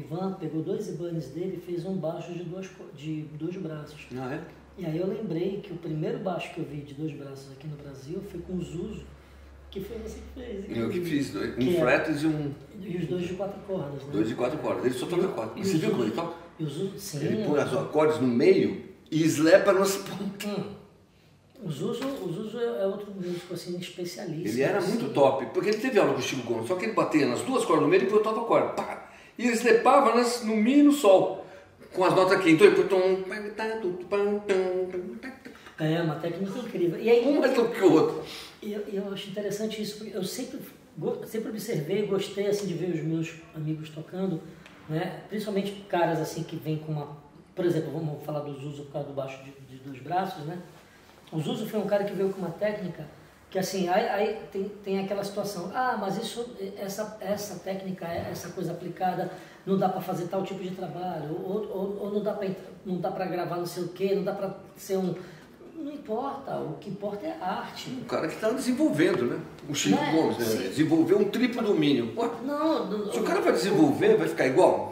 Ivan pegou 2 Ibanez dele e fez um baixo de dois braços. Ah, é? E aí eu lembrei que o primeiro baixo que eu vi de 2 braços aqui no Brasil foi com o Zuzo, que foi você que fez. Eu que fiz, um fretless e um... E os 2 de 4 cordas, né? 2 de 4 cordas, ele só toca 4. Você viu como ele toca? E o Zuzo, sim. Ele põe os acordes no meio e slepa nos pontos. O Zuzo é outro músico assim, especialista. Ele era muito top, porque ele teve aula com o Chico Gomes, só que ele batia nas 2 cordas no meio e depois tocava a corda. Pá! E ele slepava no Mi e no Sol, com as notas aqui. Então ele É uma técnica incrível. E aí, um mais do que o outro. E eu acho interessante isso, porque eu sempre observei, gostei assim, de ver os meus amigos tocando, né? Principalmente caras assim que vêm com uma... Por exemplo, vamos falar do Zuzo por causa do baixo de 2 braços, né? O Zuzo foi um cara que veio com uma técnica que assim, aí tem aquela situação, mas essa técnica, essa coisa aplicada, não dá para fazer tal tipo de trabalho, ou não dá para gravar não sei o quê, não dá para ser um... Não importa, o que importa é a arte. O cara que está desenvolvendo, né? O Chico Gomes, né? Desenvolveu um triplo domínio. Pô, se o cara vai desenvolver, vai ficar igual?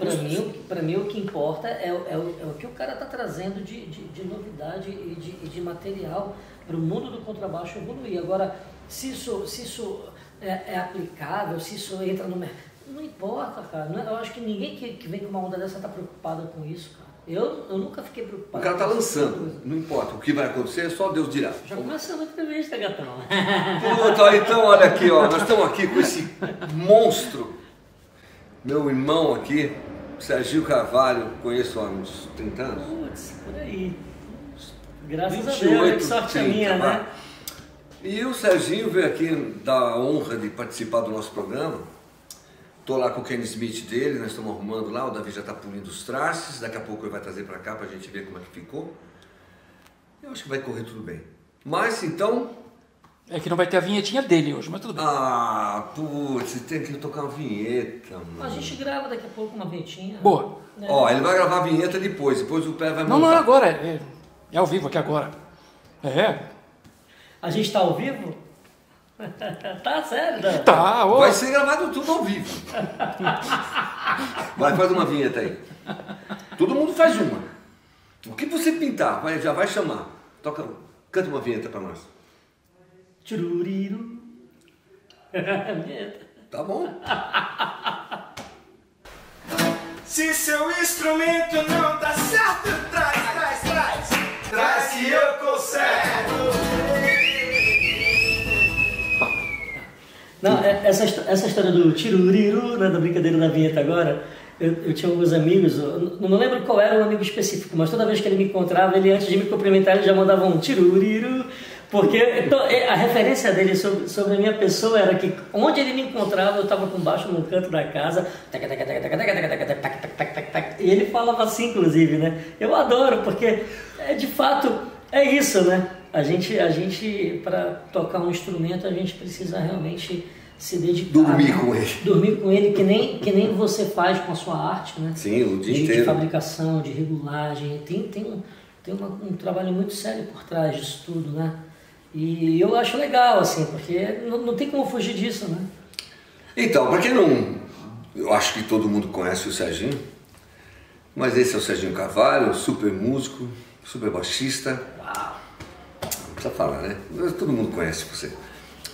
Para mim o que importa é o que o cara está trazendo de novidade e de material para o mundo do contrabaixo evoluir. Agora, se isso é aplicável, se isso entra no mercado, não importa, cara. Eu acho que ninguém que vem com uma onda dessa está preocupado com isso, cara. Eu nunca fiquei preocupado. O cara está lançando, não importa. O que vai acontecer, só Deus dirá. Já começou a entrevista, gatão. Puta, então olha aqui, ó. Nós estamos aqui com esse monstro. Meu irmão aqui, Serginho Carvalho, conheço há uns 30 anos. Putz, por aí. Graças a Deus, que sorte a minha, né? E o Serginho veio aqui dar a honra de participar do nosso programa. Estou lá com o Kenny Smith dele, nós estamos arrumando lá, o Davi já está pulindo os trastes, daqui a pouco ele vai trazer para cá para a gente ver como é que ficou. Eu acho que vai correr tudo bem. Mas então... É que não vai ter a vinhetinha dele hoje, mas tudo bem. Putz, tem que tocar uma vinheta, mano. A gente grava daqui a pouco uma vinhetinha. Boa. Ó, ele vai gravar a vinheta depois o pé vai montar. Não, é agora, é ao vivo aqui agora. A gente está ao vivo? Tá sério, Dan? Tá, ó. Vai ser gravado tudo ao vivo. Vai, faz uma vinheta aí. Todo mundo faz uma. O que você pintar, já vai chamar. Canta uma vinheta pra nós. Tchururiru. Vinheta. Tá bom. Se seu instrumento não tá certo, traz que eu conserto. Não, essa história do tiruriru, né, da brincadeira da vinheta agora, eu tinha alguns amigos, eu não lembro qual era o amigo específico, mas toda vez que ele me encontrava, ele antes de me cumprimentar, ele já mandava um tiruriru, porque então, a referência dele sobre a minha pessoa era que onde ele me encontrava, eu estava com baixo no canto da casa, e ele falava assim, inclusive, né? Eu adoro, porque de fato é isso, né? A gente para tocar um instrumento, a gente precisa realmente se dedicar. Dormir com ele. Dormir com ele, que nem você faz com a sua arte, né? Sim, o dia inteiro. De fabricação, de regulagem. Tem um trabalho muito sério por trás disso tudo, né? E eu acho legal, assim, porque não tem como fugir disso, né? Então, para quem não... Eu acho que todo mundo conhece o Serginho, mas esse é o Serginho Carvalho, super músico, super baixista. Uau! Não precisa falar, né? Todo mundo conhece você.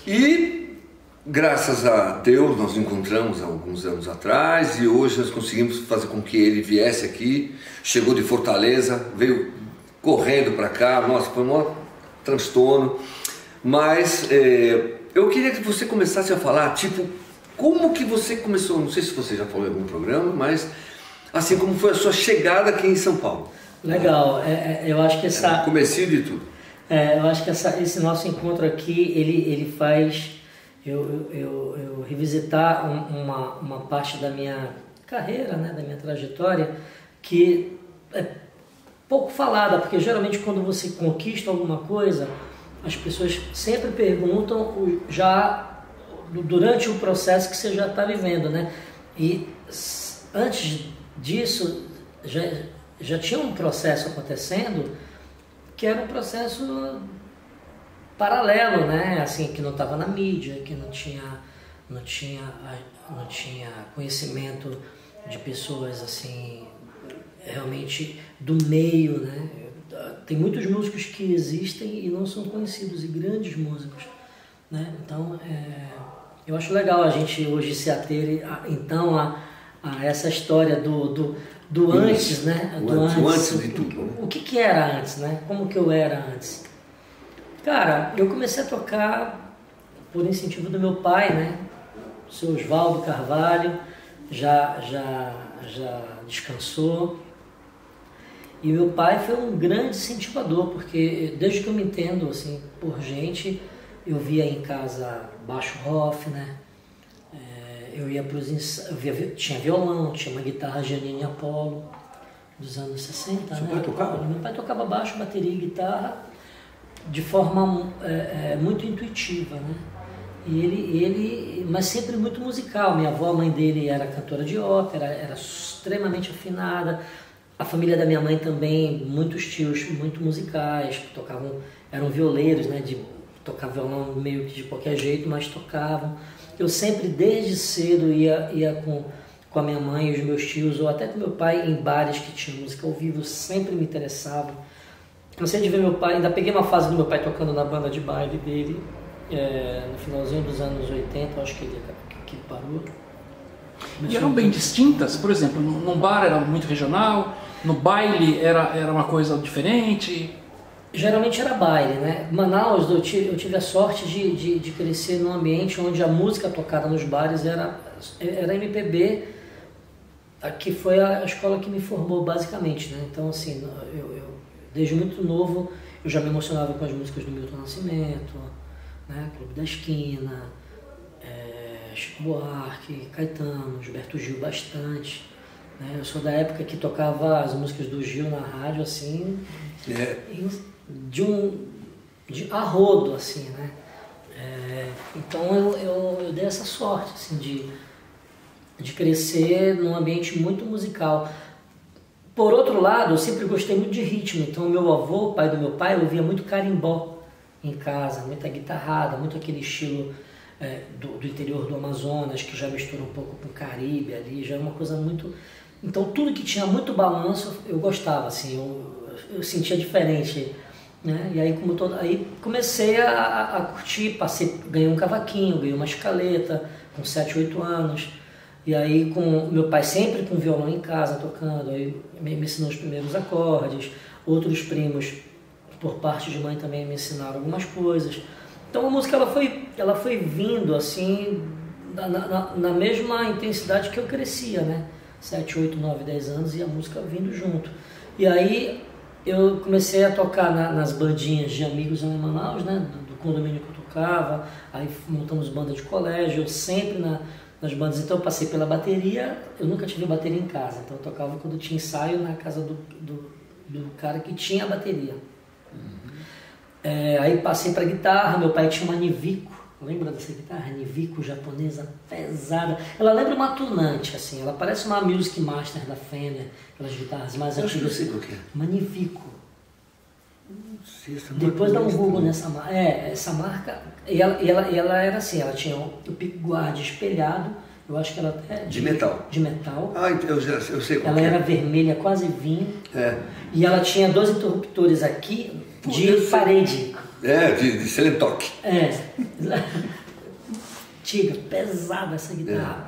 E, graças a Deus, nós nos encontramos há alguns anos atrás e hoje nós conseguimos fazer com que ele viesse aqui. Chegou de Fortaleza, veio correndo para cá. Nossa, foi um transtorno. Mas eu queria que você começasse a falar, tipo, como que você começou, não sei se você já falou em algum programa, mas assim, como foi a sua chegada aqui em São Paulo. Legal, eu acho que essa... Comecinho de tudo. Eu acho que esse nosso encontro aqui, ele faz eu revisitar uma parte da minha carreira, né, da minha trajetória, que é pouco falada, porque geralmente quando você conquista alguma coisa, as pessoas sempre perguntam já durante o processo que você já está vivendo, né? E antes disso, já tinha um processo acontecendo que era um processo paralelo, né? Assim, que não estava na mídia, que não tinha conhecimento de pessoas assim, realmente do meio, né? Tem muitos músicos que existem e não são conhecidos, e grandes músicos, né? Então, eu acho legal a gente hoje se ater então a essa história do antes, né? Do antes de tudo. Né? O que era antes, né? Como que eu era antes? Cara, eu comecei a tocar por incentivo do meu pai, né? O seu Oswaldo Carvalho já descansou. E meu pai foi um grande incentivador, porque desde que eu me entendo assim, por gente, eu via em casa baixo Hoff, né? Eu ia para os tinha violão, tinha uma guitarra Giannini Apollo dos anos 60. Seu né? pai tocava? Meu pai tocava baixo, bateria e guitarra de forma muito intuitiva, né? Mas sempre muito musical. Minha avó, a mãe dele, era cantora de ópera, era extremamente afinada. A família da minha mãe também, muitos tios muito musicais, que tocavam, eram violeiros, né? Tocar violão meio que de qualquer jeito, mas tocavam. Eu sempre, desde cedo, ia com a minha mãe e os meus tios, ou até com meu pai, em bares que tinham música ao vivo, sempre me interessava. Cansei de ver meu pai, ainda peguei uma fase do meu pai tocando na banda de baile dele, no finalzinho dos anos 80, acho que ele parou. E eram bem distintas? Por exemplo, num bar era muito regional, no baile era uma coisa diferente? Geralmente era baile, né? Manaus, eu tive a sorte de crescer num ambiente onde a música tocada nos bares era MPB, que foi a escola que me formou basicamente, né? Então, assim, eu desde muito novo eu já me emocionava com as músicas do Milton Nascimento, né? Clube da Esquina, Chico Buarque, Caetano, Gilberto Gil bastante. Né? Eu sou da época que tocava as músicas do Gil na rádio, assim, de a rodo, assim, né? Então eu dei essa sorte, assim, de crescer num ambiente muito musical. Por outro lado, eu sempre gostei muito de ritmo, então meu avô, pai do meu pai, ouvia muito carimbó em casa, muita guitarrada, muito aquele estilo do interior do Amazonas, que já mistura um pouco com o Caribe ali, já é uma coisa muito... Então tudo que tinha muito balanço eu gostava, assim, eu sentia diferente, né? E aí, aí comecei a curtir, ganhei um cavaquinho, ganhei uma escaleta com 7, 8 anos, e aí com meu pai sempre com violão em casa tocando, aí me ensinou os primeiros acordes, outros primos por parte de mãe também me ensinaram algumas coisas. Então a música ela foi vindo assim na mesma intensidade que eu crescia, né? 7, 8, 9, 10 anos e a música vindo junto. E aí eu comecei a tocar nas bandinhas de amigos em Manaus, né? Do condomínio que eu tocava, aí montamos banda de colégio, eu sempre nas bandas. Então eu passei pela bateria, eu nunca tive bateria em casa, então eu tocava quando tinha ensaio na casa do cara que tinha a bateria. Aí passei para guitarra, meu pai tinha uma Nivico, lembra dessa guitarra? Nivico japonesa, pesada. Ela lembra uma tunante, assim, ela parece uma Music Master da Fender, aquelas guitarras mais antigas. Eu sei o que é. Uma Nivico. Depois dá um Google nessa marca. Essa marca, e ela era assim, ela tinha o pickguard espelhado, eu acho que ela até... De metal. De metal. Ah, eu sei qual ela é. Ela era vermelha, quase vinho. E ela tinha 2 interruptores aqui de parede. De Selentoque. Antiga, pesada essa guitarra.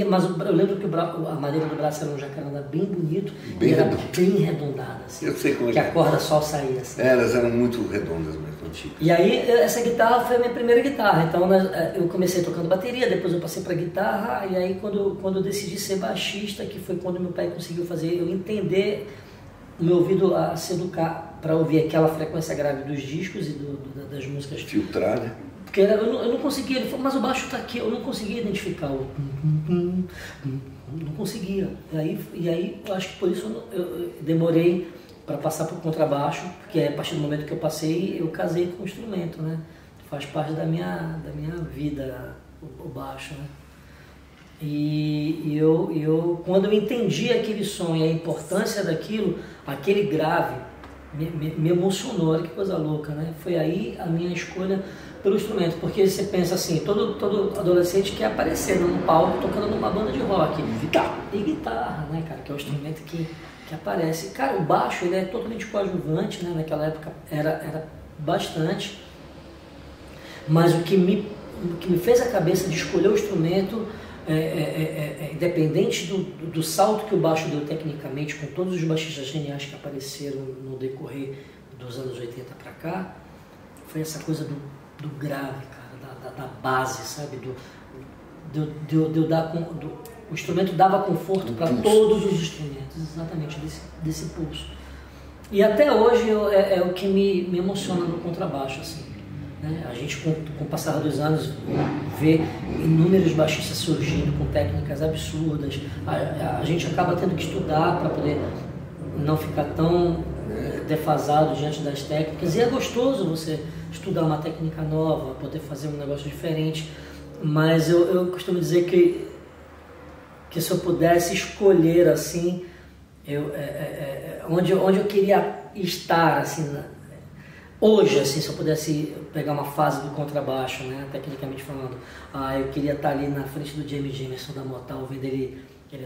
Mas eu lembro que a madeira do braço era um jacarandá bem bonito, e era bem redondada, assim. Eu sei como é que a corda só saía assim. Elas eram muito redondas, muito antigas. E aí essa guitarra foi a minha primeira guitarra. Então eu comecei tocando bateria, depois eu passei para guitarra, e aí quando eu decidi ser baixista, que foi quando meu pai conseguiu fazer eu entender o meu ouvido a se educar para ouvir aquela frequência grave dos discos e das músicas. Filtrar, né? Porque eu não conseguia, ele falou, mas o baixo está aqui, eu não conseguia identificar o... Não conseguia. E aí eu acho que por isso eu demorei para passar para o contrabaixo, porque a partir do momento que eu passei, eu casei com o instrumento, né? Faz parte da minha vida, o baixo, né? E quando eu entendi aquele som e a importância daquilo, aquele grave, me emocionou, olha que coisa louca, né? Foi aí a minha escolha pelo instrumento, porque você pensa assim, todo adolescente quer aparecer num palco tocando numa banda de rock. E guitarra, né, cara, que é o instrumento que aparece. Cara, o baixo, ele é totalmente coadjuvante, né? Naquela época era bastante, mas o que me fez a cabeça de escolher o instrumento, independente do salto que o baixo deu tecnicamente, com todos os baixistas geniais que apareceram no decorrer dos anos 80 para cá, foi essa coisa do grave, cara, da base, sabe? O instrumento dava conforto para todos os instrumentos, exatamente, desse pulso. E até hoje é o que me emociona no contrabaixo, assim. Né? A gente, com o passar dos anos, vê inúmeros baixistas surgindo com técnicas absurdas. A gente acaba tendo que estudar para poder não ficar tão defasado diante das técnicas. E é gostoso você estudar uma técnica nova, poder fazer um negócio diferente. Mas eu costumo dizer que se eu pudesse escolher assim, onde eu queria estar, assim, hoje, assim, se eu pudesse pegar uma fase do contrabaixo, né, tecnicamente falando, eu queria estar ali na frente do Jamie Jamerson da Motown, vendo ele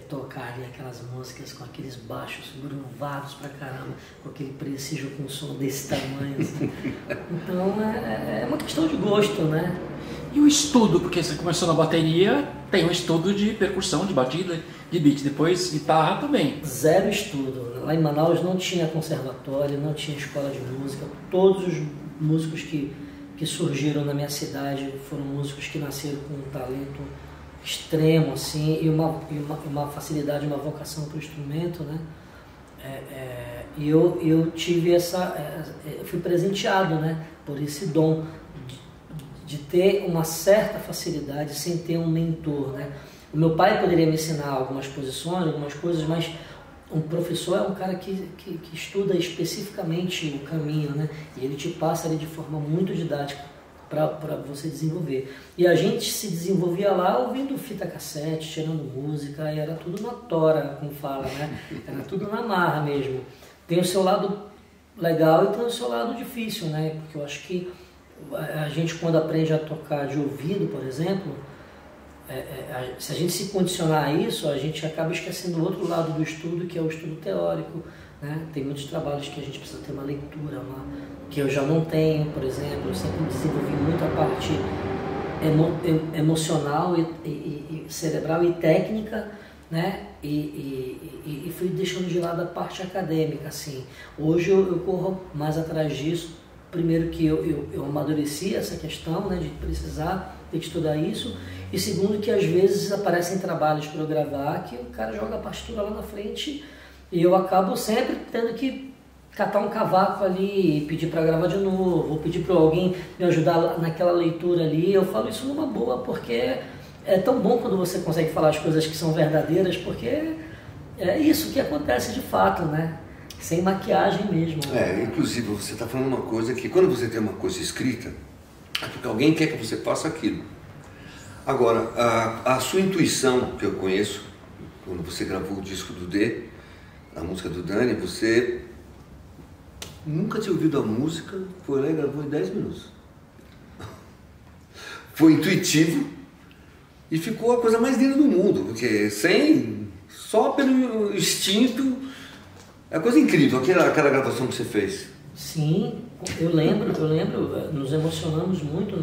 tocar ali aquelas músicas com aqueles baixos gruvados pra caramba, com aquele prestígio com um som desse tamanho, assim. Então é uma questão de gosto, né? E o estudo, porque você começou na bateria, tem um estudo de percussão, de batida, de beat, depois guitarra também. Zero estudo. Lá em Manaus não tinha conservatório, não tinha escola de música. Todos os músicos que surgiram na minha cidade foram músicos que nasceram com um talento extremo, assim, e uma facilidade, uma vocação para o instrumento, né? E eu tive fui presenteado, né, por esse dom de ter uma certa facilidade sem ter um mentor, né? O meu pai poderia me ensinar algumas posições, algumas coisas, mas um professor é um cara que estuda especificamente o caminho, né? E ele te passa ali de forma muito didática para você desenvolver. E a gente se desenvolvia lá ouvindo fita cassete, tirando música, e era tudo na tora, como fala, né? Era tudo na marra mesmo. Tem o seu lado legal e tem o seu lado difícil, né? Porque eu acho que a gente, quando aprende a tocar de ouvido, por exemplo, se a gente se condicionar a isso, a gente acaba esquecendo o outro lado do estudo, que é o estudo teórico, né? Tem muitos trabalhos que a gente precisa ter uma leitura, que eu já não tenho, por exemplo. Eu sempre desenvolvi muito a parte emocional e cerebral e técnica, né? E fui deixando de lado a parte acadêmica, assim. Hoje eu corro mais atrás disso. Primeiro que eu amadureci essa questão, né, de precisar ter que estudar isso, e segundo que às vezes aparecem trabalhos para eu gravar que o cara joga a partitura lá na frente e eu acabo sempre tendo que catar um cavaco ali e pedir para gravar de novo, ou pedir para alguém me ajudar naquela leitura ali. Eu falo isso numa boa, porque é tão bom quando você consegue falar as coisas que são verdadeiras, porque é isso que acontece de fato, né? Sem maquiagem mesmo. Inclusive você está falando uma coisa que quando você tem uma coisa escrita, é porque alguém quer que você faça aquilo. Agora, a sua intuição, que eu conheço, quando você gravou o disco do D, a música do Dani, você nunca tinha ouvido a música, foi lá e gravou em 10 minutos. Foi intuitivo e ficou a coisa mais linda do mundo, porque só pelo instinto. É coisa incrível, aquela gravação que você fez. Sim, eu lembro, nos emocionamos muito,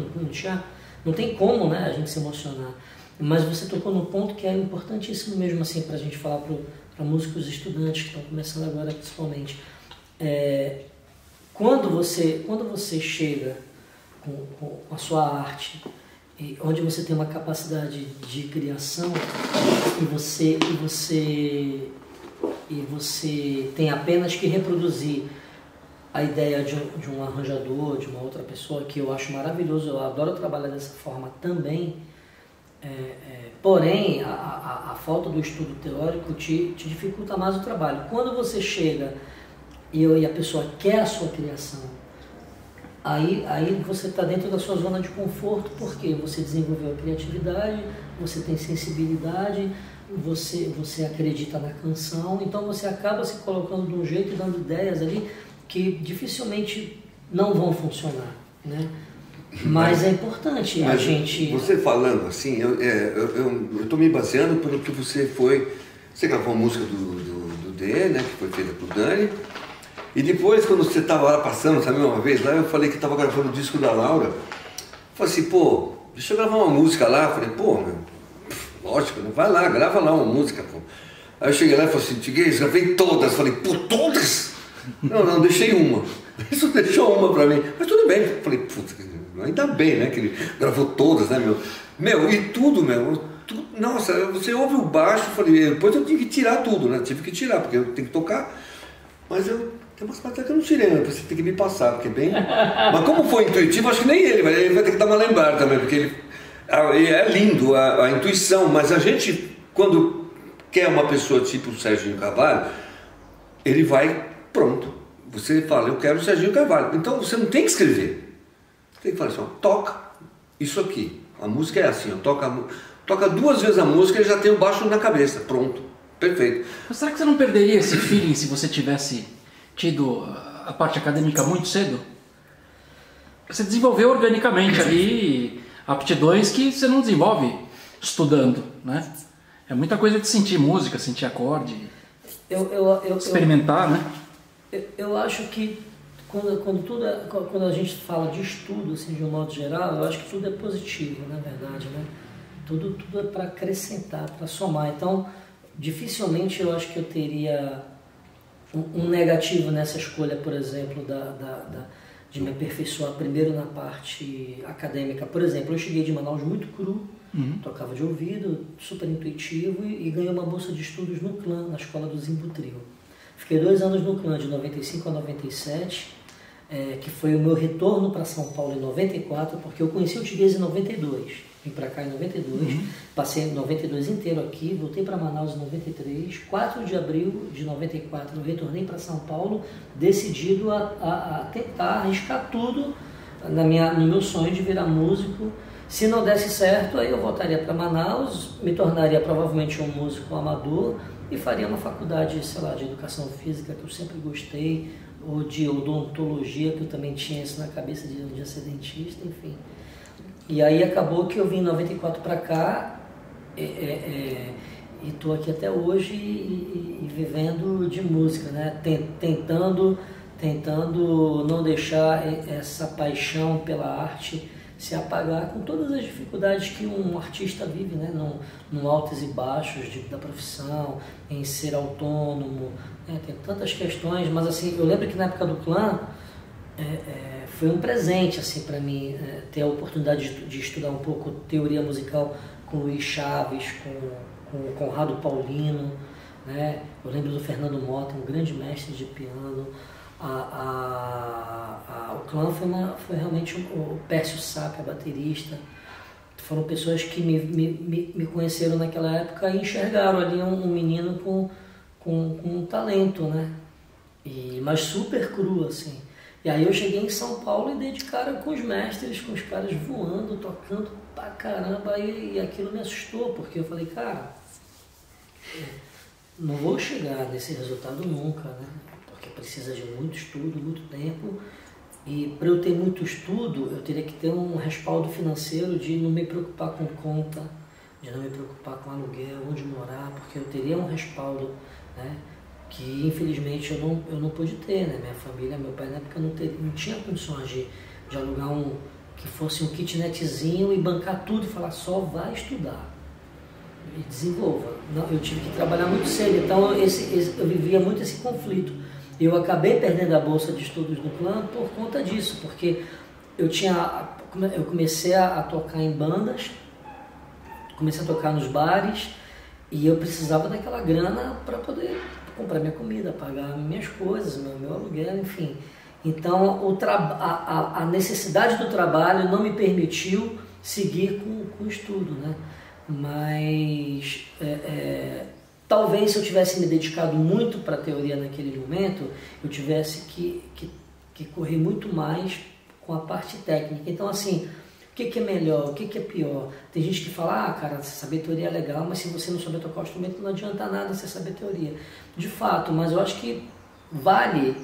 não tem como, né, a gente se emocionar. Mas você tocou num ponto que é importantíssimo mesmo, assim, pra gente falar para músicos estudantes que estão começando agora, principalmente. Quando você chega com a sua arte, onde você tem uma capacidade de criação e você tem apenas que reproduzir a ideia de um arranjador, de uma outra pessoa, que eu acho maravilhoso, eu adoro trabalhar dessa forma também, porém a falta do estudo teórico te dificulta mais o trabalho. Quando você chega e a pessoa quer a sua criação, aí você está dentro da sua zona de conforto, porque você desenvolveu a criatividade, você tem sensibilidade, você acredita na canção, então você acaba se colocando de um jeito e dando ideias ali que dificilmente não vão funcionar, né? Mas é importante a gente... Você falando assim, eu estou me baseando pelo que você foi... Você gravou a música do DE, né, que foi feita por Dani. E depois, quando você estava lá passando, sabe, uma vez lá, eu falei que estava gravando o disco da Laura. Eu falei assim, pô, deixa eu gravar uma música lá. Eu falei, pô, meu, lógico, né? Vai lá, grava lá uma música, pô. Aí eu cheguei lá e falei assim, Tiguez, gravei todas. Eu falei, pô, todas? Não, deixei uma. Isso deixou uma pra mim. Mas tudo bem. Eu falei, putz, ainda bem, né, que ele gravou todas, né, meu? Meu, e tudo, meu, tudo, nossa, você ouve o baixo, eu falei, depois eu tive que tirar tudo, né? Tive que tirar, porque eu tenho que tocar. Mas tem umas partes que eu não tirei, né? Você tem que me passar, porque é bem... Mas como foi intuitivo, acho que nem ele vai ter que dar uma lembrada também, porque ele é lindo a intuição, mas a gente, quando quer uma pessoa tipo o Serginho Carvalho, ele vai, pronto. Você fala, eu quero o Serginho Carvalho. Então você não tem que escrever. Você tem que falar assim, ó, toca isso aqui. A música é assim, ó, toca 2 vezes a música e já tem o baixo na cabeça, pronto. Perfeito. Mas será que você não perderia esse feeling se você tivesse tido a parte acadêmica muito cedo? Você desenvolveu organicamente ali aptidões que você não desenvolve estudando, né? É muita coisa de sentir música, sentir acorde, experimentar, né? Eu acho que quando a gente fala de estudo, assim, de um modo geral, eu acho que tudo é positivo, na verdade, né? Tudo é para acrescentar, para somar. Então, dificilmente eu acho que eu teria um negativo nessa escolha, por exemplo, de me aperfeiçoar primeiro na parte acadêmica. Por exemplo, eu cheguei de Manaus muito cru, tocava de ouvido, super intuitivo e ganhei uma bolsa de estudos no Clã, na escola do Zimbutril. Fiquei 2 anos no Clã, de 95 a 97, que foi o meu retorno para São Paulo em 94, porque eu conheci o Tiguez em 92. Vim para cá em 92, passei 92 inteiro aqui, voltei para Manaus em 93, 4 de abril de 94 eu retornei para São Paulo, decidido a tentar arriscar tudo no meu sonho de virar músico. Se não desse certo, aí eu voltaria para Manaus, me tornaria provavelmente um músico amador e faria uma faculdade, sei lá, de educação física, que eu sempre gostei, ou de odontologia, que eu também tinha isso na cabeça de um dia ser dentista, enfim. E aí acabou que eu vim em 94 para cá e estou aqui até hoje e vivendo de música, né? Tentando não deixar essa paixão pela arte se apagar com todas as dificuldades que um artista vive, né? No altos e baixos da profissão, em ser autônomo, né? Tem tantas questões, mas assim, eu lembro que na época do Clã foi um presente assim, para mim ter a oportunidade de estudar um pouco teoria musical com Luiz Chaves, com Conrado Paulino, né? Eu lembro do Fernando Mota, um grande mestre de piano. O Clã foi realmente o Pércio Sacca, baterista. Foram pessoas que me conheceram naquela época e enxergaram ali um menino com um talento, né? Mas super cru, assim. E aí eu cheguei em São Paulo e dei de cara com os mestres, com os caras voando, tocando pra caramba, e aquilo me assustou, porque eu falei, cara, não vou chegar nesse resultado nunca, né? Porque precisa de muito estudo, muito tempo, e para eu ter muito estudo, eu teria que ter um respaldo financeiro de não me preocupar com conta, de não me preocupar com aluguel, onde morar, porque eu teria um respaldo, né? Que infelizmente eu não pude ter, né? Minha família, meu pai na época não tinha condições de alugar que fosse um kitnetzinho e bancar tudo e falar só vai estudar e desenvolva. Não, eu tive que trabalhar muito cedo, então eu vivia muito esse conflito. Eu acabei perdendo a bolsa de estudos no Clã por conta disso, porque eu comecei a tocar em bandas, comecei a tocar nos bares e eu precisava daquela grana para poder comprar minha comida, pagar minhas coisas, meu aluguel, enfim. Então a necessidade do trabalho não me permitiu seguir com o estudo, né? Mas talvez se eu tivesse me dedicado muito para a teoria naquele momento, eu tivesse que correr muito mais com a parte técnica. Então assim, o que é melhor, o que é pior? Tem gente que fala, cara, você saber teoria é legal, mas se você não souber tocar o instrumento não adianta nada você saber teoria. De fato, mas eu acho que vale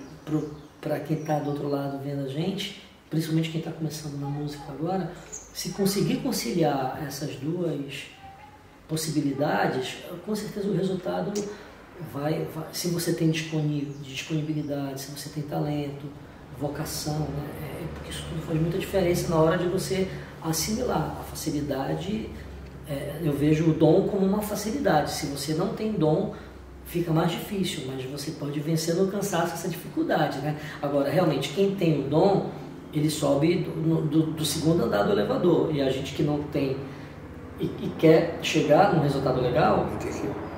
para quem está do outro lado vendo a gente, principalmente quem está começando na música agora, se conseguir conciliar essas duas possibilidades, com certeza o resultado vai se você tem disponibilidade, se você tem talento, vocação, né? Porque isso tudo faz muita diferença na hora de você assimilar. A facilidade, eu vejo o dom como uma facilidade. Se você não tem dom, fica mais difícil, mas você pode vencer no cansaço essa dificuldade, né? Agora, realmente, quem tem o dom, ele sobe do segundo andar do elevador, e a gente que não tem e quer chegar num resultado legal,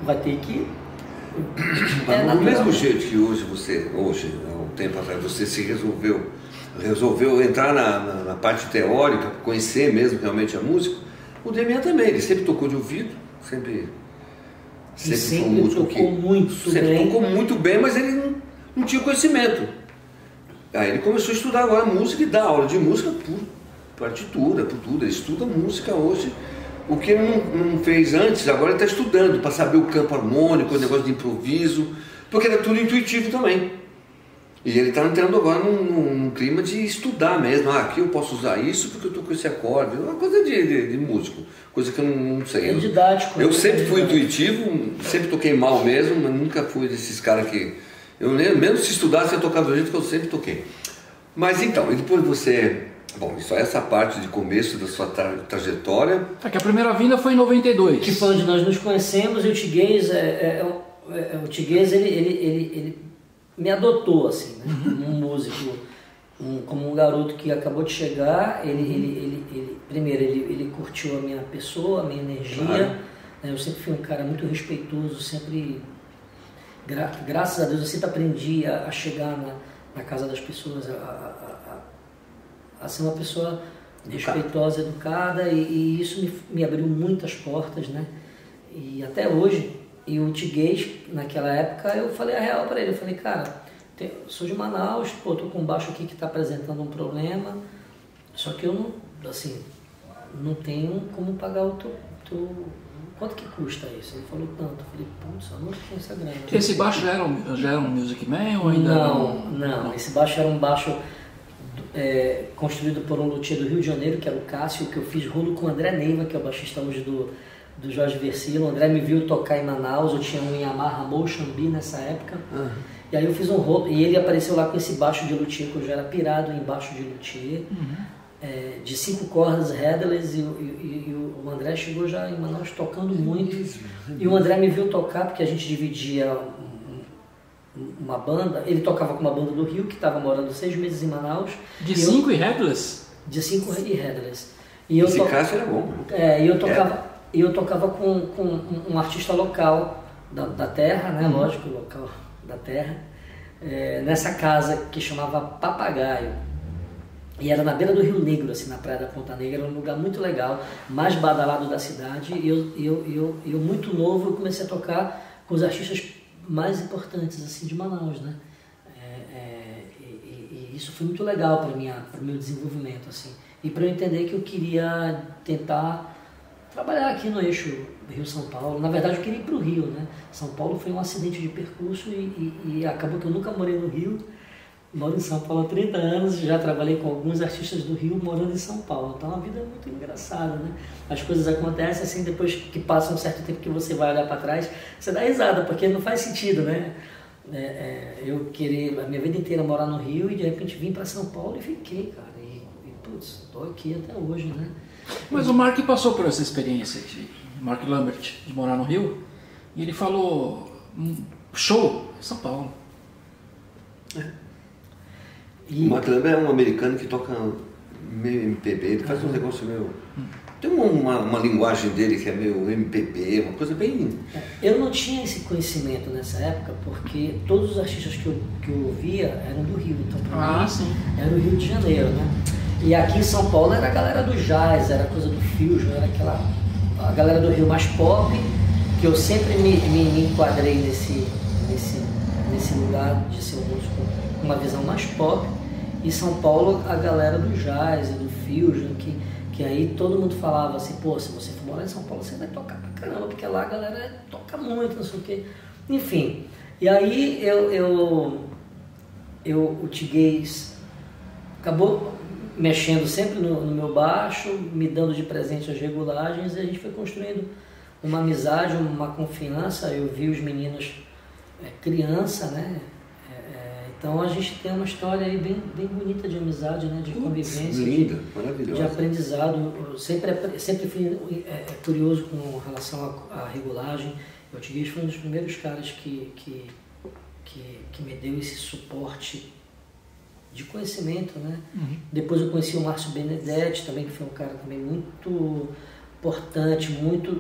vai ter que... Do mesmo jeito que hoje, há um tempo atrás, você se resolveu entrar na parte teórica, conhecer mesmo realmente a música, o Demian também, ele sempre tocou de ouvido, sempre foi um músico que tocou muito bem, mas ele não tinha conhecimento. Aí ele começou a estudar agora música e dá aula de música por partitura, por tudo. Ele estuda música hoje, o que ele não fez antes, agora ele está estudando para saber o campo harmônico, o negócio de improviso, porque era tudo intuitivo também. E ele está entrando agora num clima de estudar mesmo. Aqui eu posso usar isso porque eu estou com esse acorde. Uma coisa de músico, coisa que eu não sei. É didático. Eu sempre fui intuitivo, sempre toquei mal mesmo, mas nunca fui desses caras que... mesmo se estudasse, eu tocava do jeito que eu sempre toquei. Mas então, e depois você... Bom, isso é essa parte de começo da sua trajetória. Que a primeira vinda foi em 92. Que foi onde nós nos conhecemos, e o Tiguez, o Tiguez, ele me adotou, assim, né? Um músico, como um garoto que acabou de chegar. Primeiro, ele curtiu a minha pessoa, a minha energia. Claro. Né? Eu sempre fui um cara muito respeitoso, sempre... Graças a Deus eu sempre aprendi a chegar na casa das pessoas, a ser uma pessoa respeitosa, educada, e isso me abriu muitas portas, né? E até hoje, e o Tiguez, naquela época, eu falei a real para ele, eu falei, cara, sou de Manaus, tô com um baixo aqui que está apresentando um problema, só que eu não tenho como pagar o teu quanto que custa isso? Ele falou tanto. Eu falei, putz, eu não tinha essa grana. Esse baixo já era um Music Man ou ainda não? Esse baixo era um baixo construído por um luthier do Rio de Janeiro, que era o Cássio, que eu fiz rolo com o André Neiva, que é o baixista hoje do Jorge Versilo. O André me viu tocar em Manaus, eu tinha um Yamaha Motion B nessa época. E aí eu fiz um rolo, e ele apareceu lá com esse baixo de luthier, que eu já era pirado em baixo de luthier. De 5 cordas headless, e o André chegou já em Manaus tocando muito. E o André me viu tocar, porque a gente dividia uma banda. Ele tocava com uma banda do Rio, que estava morando 6 meses em Manaus. De 5 e headless? De 5 e headless. Esse Cássio era bom. E eu tocava com um artista local da terra, né? Lógico, local da terra, nessa casa que chamava Papagaio. E era na beira do Rio Negro, assim, na praia da Ponta Negra. Era um lugar muito legal, mais badalado da cidade. E eu muito novo, eu comecei a tocar com os artistas mais importantes, assim, de Manaus, né? E isso foi muito legal para o meu desenvolvimento, assim. E para eu entender que eu queria tentar trabalhar aqui no eixo Rio-São Paulo. Na verdade, eu queria ir para o Rio, né? São Paulo foi um acidente de percurso e acabou que eu nunca morei no Rio. Moro em São Paulo há 30 anos, já trabalhei com alguns artistas do Rio morando em São Paulo. Então a vida é muito engraçada, né? As coisas acontecem assim, depois que passa um certo tempo que você vai olhar para trás, você dá risada, porque não faz sentido, né? Eu querer a minha vida inteira morar no Rio e de repente vim para São Paulo e fiquei, cara. E putz, estou aqui até hoje, né? Mas o Mark passou por essa experiência, Mark Lambert, de morar no Rio, e ele falou, show, São Paulo. O Mark Lambert é um americano que toca meio MPB, ele faz um negócio meio... Tem uma linguagem dele que é meio MPB, uma coisa bem... Eu não tinha esse conhecimento nessa época, porque todos os artistas que eu ouvia eram do Rio, então para mim era o Rio de Janeiro, né? E aqui em São Paulo era a galera do jazz, era a coisa do fusion, era a galera do Rio mais pop, que eu sempre me enquadrei nesse lugar de ser um músico com uma visão mais pop. E São Paulo, a galera do jazz e do fusion, que aí todo mundo falava assim, pô, se você for morar em São Paulo, você vai tocar pra caramba, porque lá a galera toca muito, não sei o quê. Enfim, e aí eu o Tiguez acabou mexendo sempre no meu baixo, me dando de presente as regulagens, e a gente foi construindo uma amizade, uma confiança. Eu vi os meninos criança, né? Então a gente tem uma história aí bem bonita de amizade, né? De convivência, linda, maravilhosa, de aprendizado. Eu sempre fui curioso com relação à regulagem. O Tiguez foi um dos primeiros caras que me deu esse suporte de conhecimento, né? Uhum. Depois eu conheci o Márcio Benedetti também, que foi um cara também muito importante, muito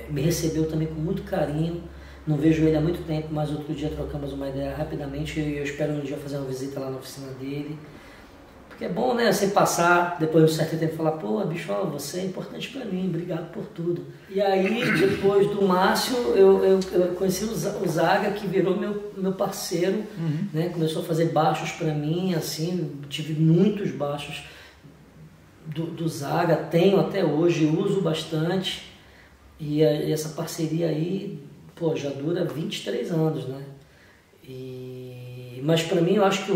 me recebeu também com muito carinho. Não vejo ele há muito tempo, mas outro dia trocamos uma ideia rapidamente e eu espero um dia fazer uma visita lá na oficina dele. Porque é bom, né, você passar, depois de um certo tempo, falar, pô, bicho, você é importante para mim, obrigado por tudo. E aí, depois do Márcio, eu conheci o Zaga, que virou meu parceiro, né, começou a fazer baixos para mim, assim, tive muitos baixos do Zaga, tenho até hoje, uso bastante, e essa parceria aí, pô, já dura 23 anos, né? Mas para mim eu acho que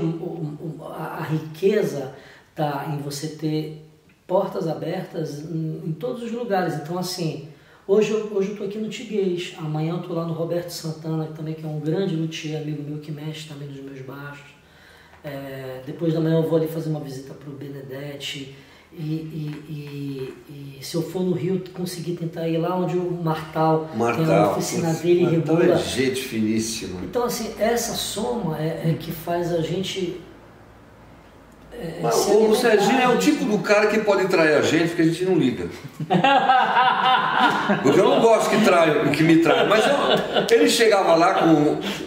a riqueza está em você ter portas abertas em todos os lugares. Então assim, hoje eu estou aqui no Tiguez, amanhã eu estou lá no Roberto Santana, também, que é um grande luthier, amigo meu, que mexe também nos meus baixos. Depois da manhã eu vou ali fazer uma visita para o Benedetti. E se eu for no Rio, conseguir tentar ir lá onde o Martal tem a oficina dele e regula. É gente finíssima. Então, assim, essa soma é que faz a gente. O Serginho é o tipo do cara que pode trair a gente, porque a gente não liga. Porque eu não gosto que me traia, mas ele chegava lá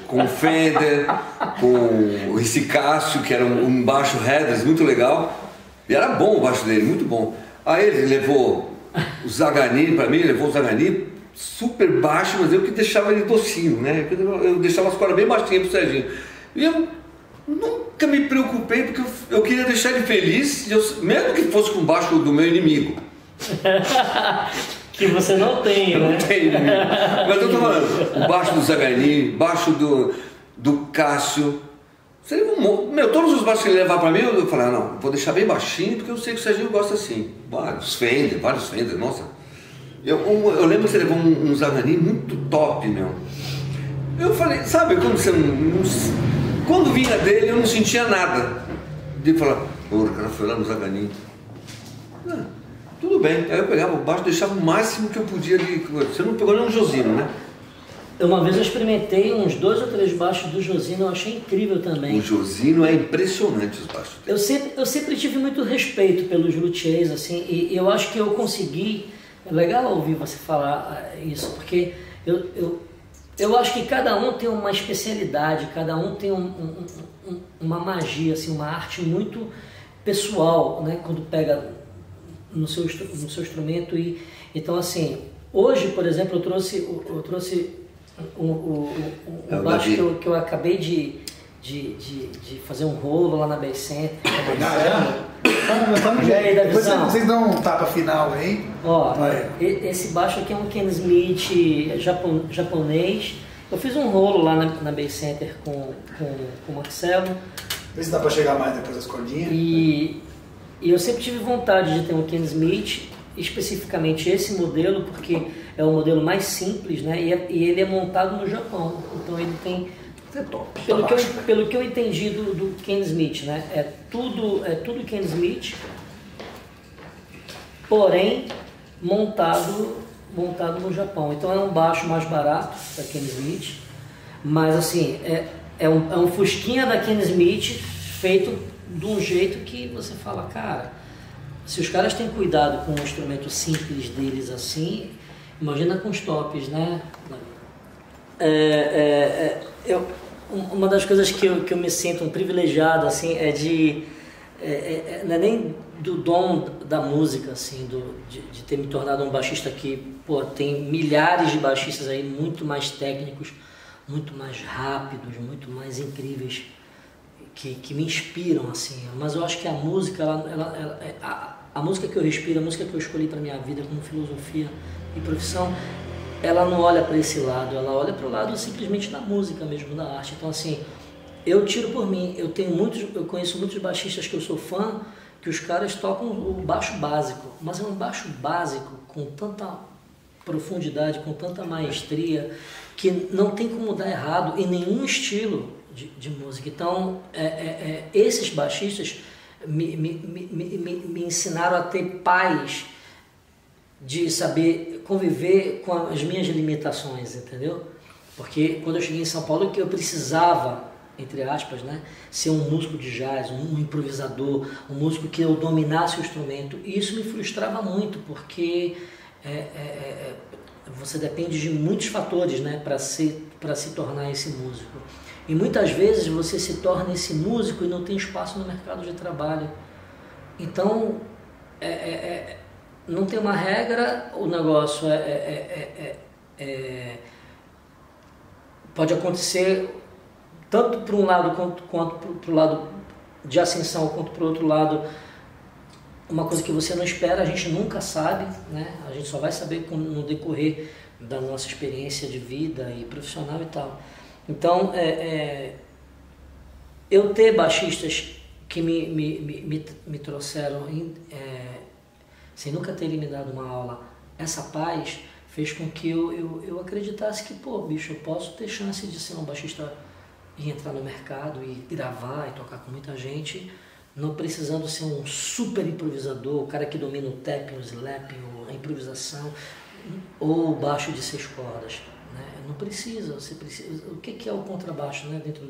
com o Fender, com esse Cássio, que era um baixo Headers muito legal. E era bom o baixo dele, muito bom. Aí ele levou o Zaganini para mim, levou o Zaganini super baixo, mas eu que deixava ele docinho, né? Eu deixava as cordas bem baixinhas pro Serginho. E eu nunca me preocupei, porque eu queria deixar ele feliz, mesmo que fosse com o baixo do meu inimigo. Que você não tem, né? Não tem inimigo. Mas eu tô falando, o baixo do Zaganini, baixo do Cássio. Todos os baixos que ele levar pra mim, eu falei, não, vou deixar bem baixinho, porque eu sei que o Serginho gosta assim. Vários Fender, nossa. Eu lembro que você levou um Zaganini muito top, meu. Eu falei, sabe, quando vinha dele, eu não sentia nada. De falar, pô, o cara foi lá no Zaganini. Tudo bem. Aí eu pegava o baixo, deixava o máximo que eu podia de... Você não pegou nem um Josino, né? Uma vez eu experimentei uns 2 ou 3 baixos do Josino, eu achei incrível também. O Josino é impressionante, os baixos dele. Eu sempre tive muito respeito pelos luthiers, assim, e eu acho que eu consegui... É legal ouvir você falar isso, porque eu acho que cada um tem uma especialidade, cada um tem uma magia, assim, uma arte muito pessoal, né, quando pega no seu instrumento. Então, assim, hoje, por exemplo, eu trouxe o baixo que eu acabei de fazer um rolo lá na Bay Center. E aí, depois vocês dão um tapa final aí. Ó, esse baixo aqui é um Ken Smith japonês. Eu fiz um rolo lá na Bay Center com o Marcelo. Vê se dá pra chegar mais depois das cordinhas. E eu sempre tive vontade de ter um Ken Smith, especificamente esse modelo, porque é o modelo mais simples, né? E ele é montado no Japão. Então ele tem... É top. Pelo que eu entendi do Ken Smith, né? É tudo Ken Smith, porém montado no Japão. Então é um baixo mais barato da Ken Smith, mas assim, é um fusquinha da Ken Smith feito de um jeito que você fala, cara, se os caras têm cuidado com um instrumento simples deles assim, imagina com os tops, né? Uma das coisas que eu me sinto um privilegiado assim não é nem do dom da música, assim, de ter me tornado um baixista que, pô, tem milhares de baixistas aí muito mais técnicos, muito mais rápidos, muito mais incríveis, que me inspiram, assim. Mas eu acho que a música, a música que eu respiro, a música que eu escolhi para minha vida como filosofia e profissão, ela não olha para esse lado, ela olha para o lado simplesmente da música mesmo, da arte. Então, assim, eu tiro por mim. Eu conheço muitos baixistas que eu sou fã, que os caras tocam o baixo básico, mas é um baixo básico com tanta profundidade, com tanta maestria, que não tem como dar errado em nenhum estilo de música. Então, esses baixistas me ensinaram a ter paz de saber conviver com as minhas limitações, entendeu? Porque quando eu cheguei em São Paulo, eu precisava, entre aspas, né, ser um músico de jazz, um improvisador, um músico que eu dominasse o instrumento. E isso me frustrava muito, porque você depende de muitos fatores, né, para se tornar esse músico. E muitas vezes você se torna esse músico e não tem espaço no mercado de trabalho. Então, não tem uma regra, o negócio pode acontecer tanto para um lado quanto para o lado de ascensão, quanto para o outro lado, uma coisa que você não espera, a gente nunca sabe, né? A gente só vai saber no decorrer da nossa experiência de vida e profissional e tal. Então, eu ter baixistas que me trouxeram, sem nunca terem me dado uma aula, essa paz fez com que eu acreditasse que, pô, bicho, eu posso ter chance de ser um baixista e entrar no mercado e gravar e tocar com muita gente, não precisando ser um super improvisador, o cara que domina o tapping, o slapping, a improvisação, ou o baixo de 6 cordas. Né? Não precisa, você precisa. O que é o contrabaixo, né? Dentro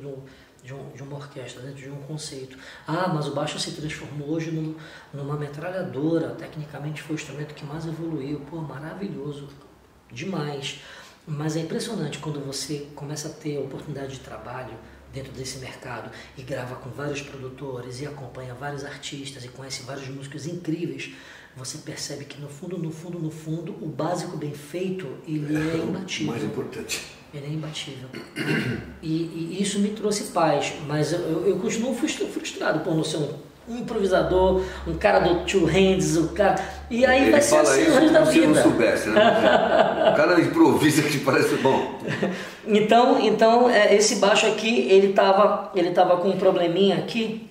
de uma orquestra, dentro de um conceito? Ah, mas o baixo se transformou hoje numa metralhadora, tecnicamente foi o instrumento que mais evoluiu. Pô, maravilhoso, demais. Mas é impressionante quando você começa a ter a oportunidade de trabalho dentro desse mercado e grava com vários produtores e acompanha vários artistas e conhece vários músicos incríveis, você percebe que no fundo, o básico bem feito, ele é imbatível. Mais importante. Ele é imbatível. E isso me trouxe paz, mas eu continuo frustrado por não ser um improvisador, um cara do two hands, o cara... E aí ele vai ser assim o resto da vida. Se não soubesse, né? O cara improvisa que parece bom. Então esse baixo aqui, ele tava com um probleminha aqui.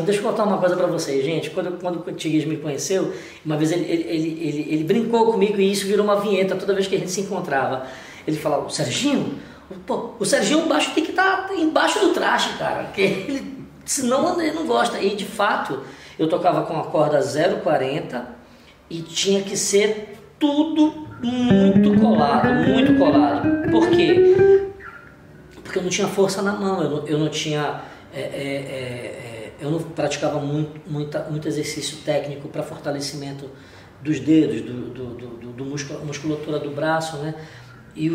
Deixa eu contar uma coisa pra vocês, gente. Quando o Tiguez me conheceu, uma vez ele brincou comigo e isso virou uma vinheta toda vez que a gente se encontrava. Ele falava, o Serginho, o baixo tem que estar embaixo do traste, cara, porque senão ele não gosta. E de fato, eu tocava com a corda 0,40 e tinha que ser tudo muito colado, muito colado. Por quê? Porque eu não tinha força na mão, eu não tinha... eu não praticava muito exercício técnico para fortalecimento dos dedos, do musculatura do braço, né? E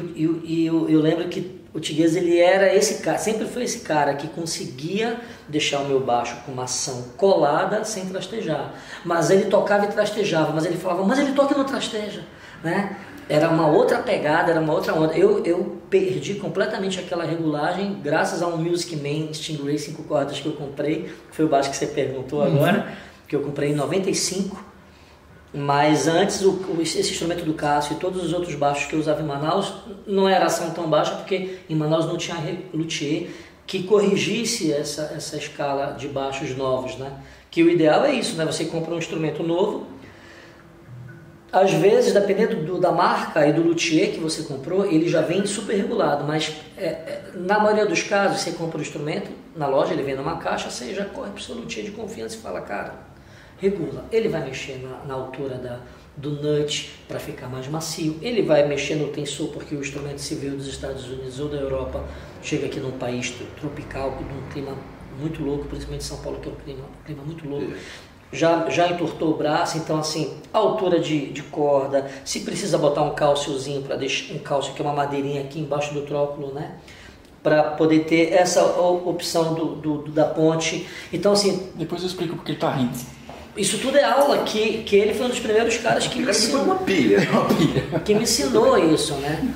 eu lembro que o Tiguez, ele era esse cara, sempre foi esse cara que conseguia deixar o meu baixo com uma ação colada sem trastejar. Mas ele tocava e trastejava, mas ele falava, mas ele toca e não trasteja, né? Era uma outra pegada, era uma outra onda. Eu perdi completamente aquela regulagem graças a um Music Man Stingray 5 cordas que eu comprei, que foi o baixo que você perguntou agora, que eu comprei em 95. Mas antes, esse instrumento do Cássio e todos os outros baixos que eu usava em Manaus, não era ação tão baixa, porque em Manaus não tinha luthier que corrigisse essa escala de baixos novos, né? Que o ideal é isso, né? Você compra um instrumento novo, às vezes, dependendo da marca e do luthier que você comprou, ele já vem super regulado, mas na maioria dos casos, você compra o instrumento na loja, ele vem numa caixa, você já corre para o seu luthier de confiança e fala, cara, regula. Ele vai mexer na altura do nut para ficar mais macio, ele vai mexer no tensor porque o instrumento se veio dos Estados Unidos ou da Europa, chega aqui num país tropical, num clima muito louco, principalmente São Paulo, que é um clima muito louco. Já entortou o braço, então assim, a altura de corda, se precisa botar um cálciozinho, para deixar um cálcio que é uma madeirinha aqui embaixo do tróculo, né? Para poder ter essa opção da ponte. Então assim... Depois eu explico porque ele tá rindo. Isso tudo é aula que ele foi um dos primeiros caras que me ensinou. Uma pilha. Que me ensinou isso, né?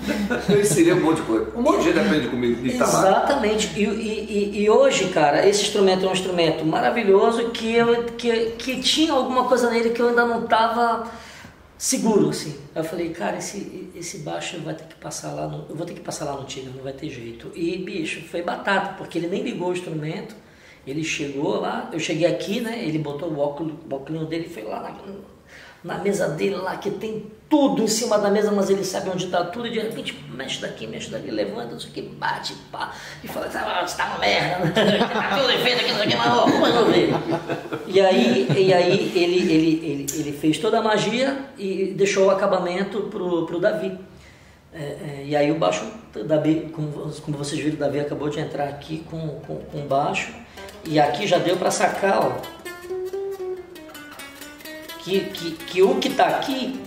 Eu ensinei um monte de coisa. Um monte de gente aprende comigo. Exatamente. E hoje, cara, esse instrumento é um instrumento maravilhoso que tinha alguma coisa nele que eu ainda não estava seguro, assim. Aí eu falei, cara, esse baixo vai ter que passar lá eu vou ter que passar lá no Tigre, não vai ter jeito. E, bicho, foi batata, porque ele nem ligou o instrumento, ele chegou lá, eu cheguei aqui, né, ele botou o óculos dele e foi lá na mesa dele lá, que tem tudo em cima da mesa, mas ele sabe onde está tudo, e de repente mexe daqui, mexe dali, levanta, não sei o que, bate, pá, e fala, você tá uma merda, tá tudo feito aqui, não sei o que, mas vamos ver. E aí ele fez toda a magia e deixou o acabamento pro Davi. E aí o baixo, Davi, como vocês viram, o Davi acabou de entrar aqui com o baixo, e aqui já deu para sacar, ó, que o que está aqui